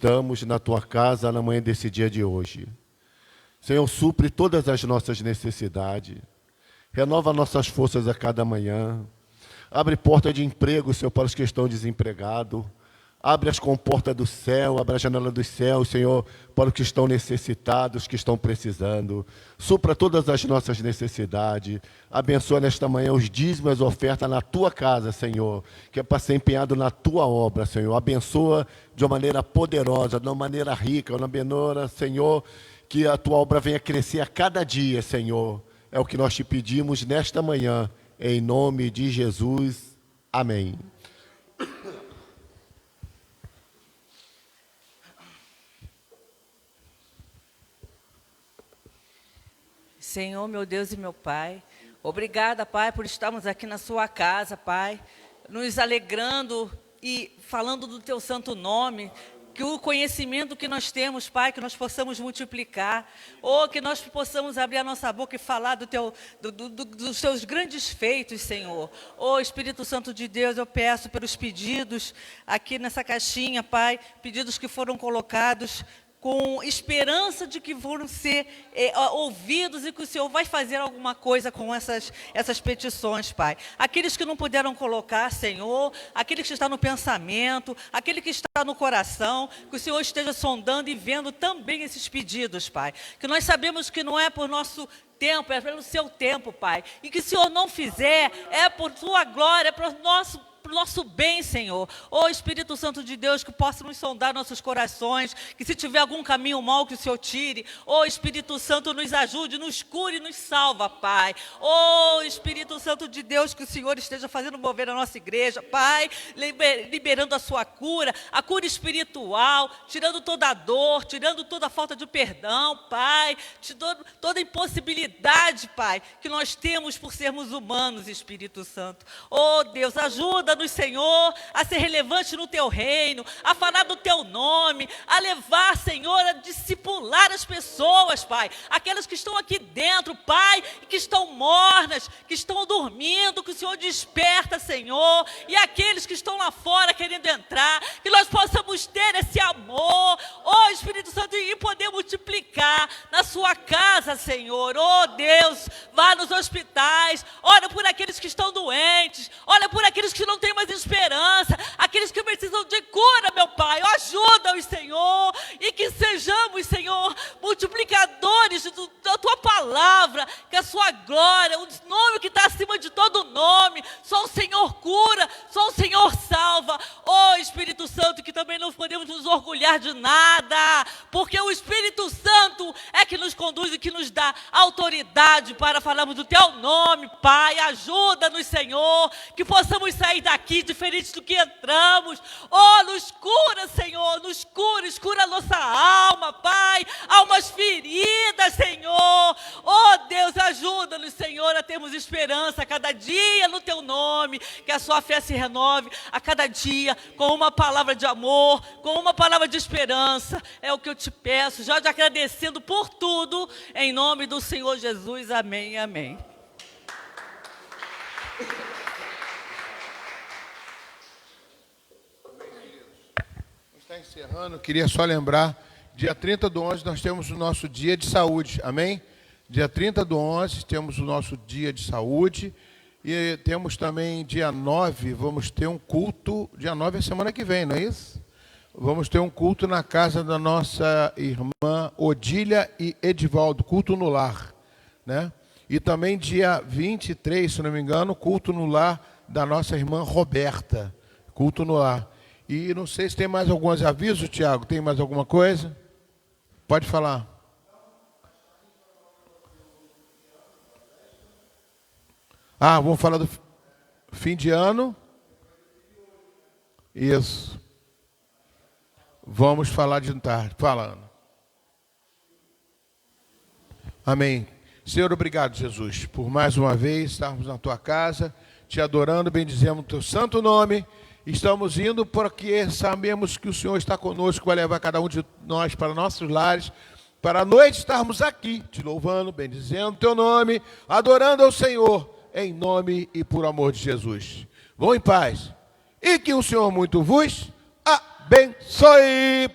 estamos na tua casa na manhã desse dia de hoje. Senhor, supre todas as nossas necessidades. Renova nossas forças a cada manhã. Abre porta de emprego, Senhor, para os que estão desempregados. Abre as comportas do céu, abre a janela dos céus, Senhor, para os que estão necessitados, que estão precisando. Supra todas as nossas necessidades. Abençoa nesta manhã os dízimos e as ofertas na tua casa, Senhor, que é para ser empenhado na tua obra, Senhor. Abençoa de uma maneira poderosa, de uma maneira rica, de uma maneira, Senhor, que a tua obra venha crescer a cada dia, Senhor. É o que nós te pedimos nesta manhã, em nome de Jesus. Amém. Senhor, meu Deus e meu Pai, obrigada, Pai, por estarmos aqui na sua casa, Pai, nos alegrando e falando do teu santo nome, que o conhecimento que nós temos, Pai, que nós possamos multiplicar, ou que nós possamos abrir a nossa boca e falar dos teus grandes feitos, Senhor. Espírito Santo de Deus, eu peço pelos pedidos aqui nessa caixinha, Pai, pedidos que foram colocados, com esperança de que vão ser ouvidos e que o Senhor vai fazer alguma coisa com essas petições, Pai. Aqueles que não puderam colocar, Senhor, aqueles que estão no pensamento, aquele que está no coração, que o Senhor esteja sondando e vendo também esses pedidos, Pai. Que nós sabemos que não é por nosso tempo, é pelo seu tempo, Pai. E que se o Senhor não fizer, é por tua glória, é para o nosso bem, Senhor. Espírito Santo de Deus, que possa nos sondar nossos corações, que se tiver algum caminho mau, que o Senhor tire. Espírito Santo, nos ajude, nos cure e nos salva, Pai. Espírito Santo de Deus, que o Senhor esteja fazendo mover a nossa igreja, Pai, liberando a sua cura, a cura espiritual, tirando toda a dor, tirando toda a falta de perdão, Pai, toda a impossibilidade, Pai, que nós temos por sermos humanos, Espírito Santo. Deus, ajuda-nos, Senhor, a ser relevante no teu reino, a falar do teu nome, a levar, Senhor, a discipular as pessoas, Pai, aquelas que estão aqui dentro, Pai, que estão mornas, que estão dormindo, que o Senhor desperta, Senhor, e aqueles que estão lá fora querendo entrar, que nós possamos ter esse amor, Espírito Santo, e poder multiplicar na sua casa, Senhor. Deus, vá nos hospitais, ora por aqueles que estão doentes, olha por aqueles que não têm mais esperança, aqueles que precisam de cura, meu Pai, ajuda-os, Senhor, e que sejamos, Senhor, multiplicadores da tua palavra, que a sua glória, o nome que está acima de todo nome, só o Senhor cura, só o Senhor salva. Espírito Santo, que também não podemos nos orgulhar de nada, porque o Espírito Santo é que nos conduz e que nos dá autoridade para falarmos do teu nome, Pai. Ajuda-nos, Senhor, que possamos sair daqui diferentes do que entramos. Nos cura, Senhor, cura a nossa alma, Pai, almas feridas, Senhor. Deus, ajuda-nos, Senhor, a termos esperança a cada dia no teu nome, que a sua fé se renove a cada dia com uma palavra de amor, com uma palavra de esperança. É o que eu te peço, já te agradecendo por tudo, em nome do Senhor Jesus. Amém, amém. Está encerrando, queria só lembrar, dia 30/11 nós temos o nosso dia de saúde, amém? Dia 30/11 temos o nosso dia de saúde e temos também dia 9, vamos ter um culto, dia 9 é semana que vem, não é isso? Vamos ter um culto na casa da nossa irmã Odília e Edivaldo, culto no lar, né? E também dia 23, se não me engano, culto no lar da nossa irmã Roberta, culto no lar. E não sei se tem mais alguns avisos, Tiago, tem mais alguma coisa? Pode falar. Vamos falar do fim de ano? Isso. Vamos falar de tarde. Falando. Amém. Senhor, obrigado, Jesus, por mais uma vez estarmos na tua casa, te adorando, bendizemos o teu santo nome. Estamos indo porque sabemos que o Senhor está conosco, vai levar cada um de nós para nossos lares, para a noite estarmos aqui, te louvando, bendizendo o teu nome, adorando ao Senhor, em nome e por amor de Jesus. Vão em paz. E que o Senhor muito vos abençoe.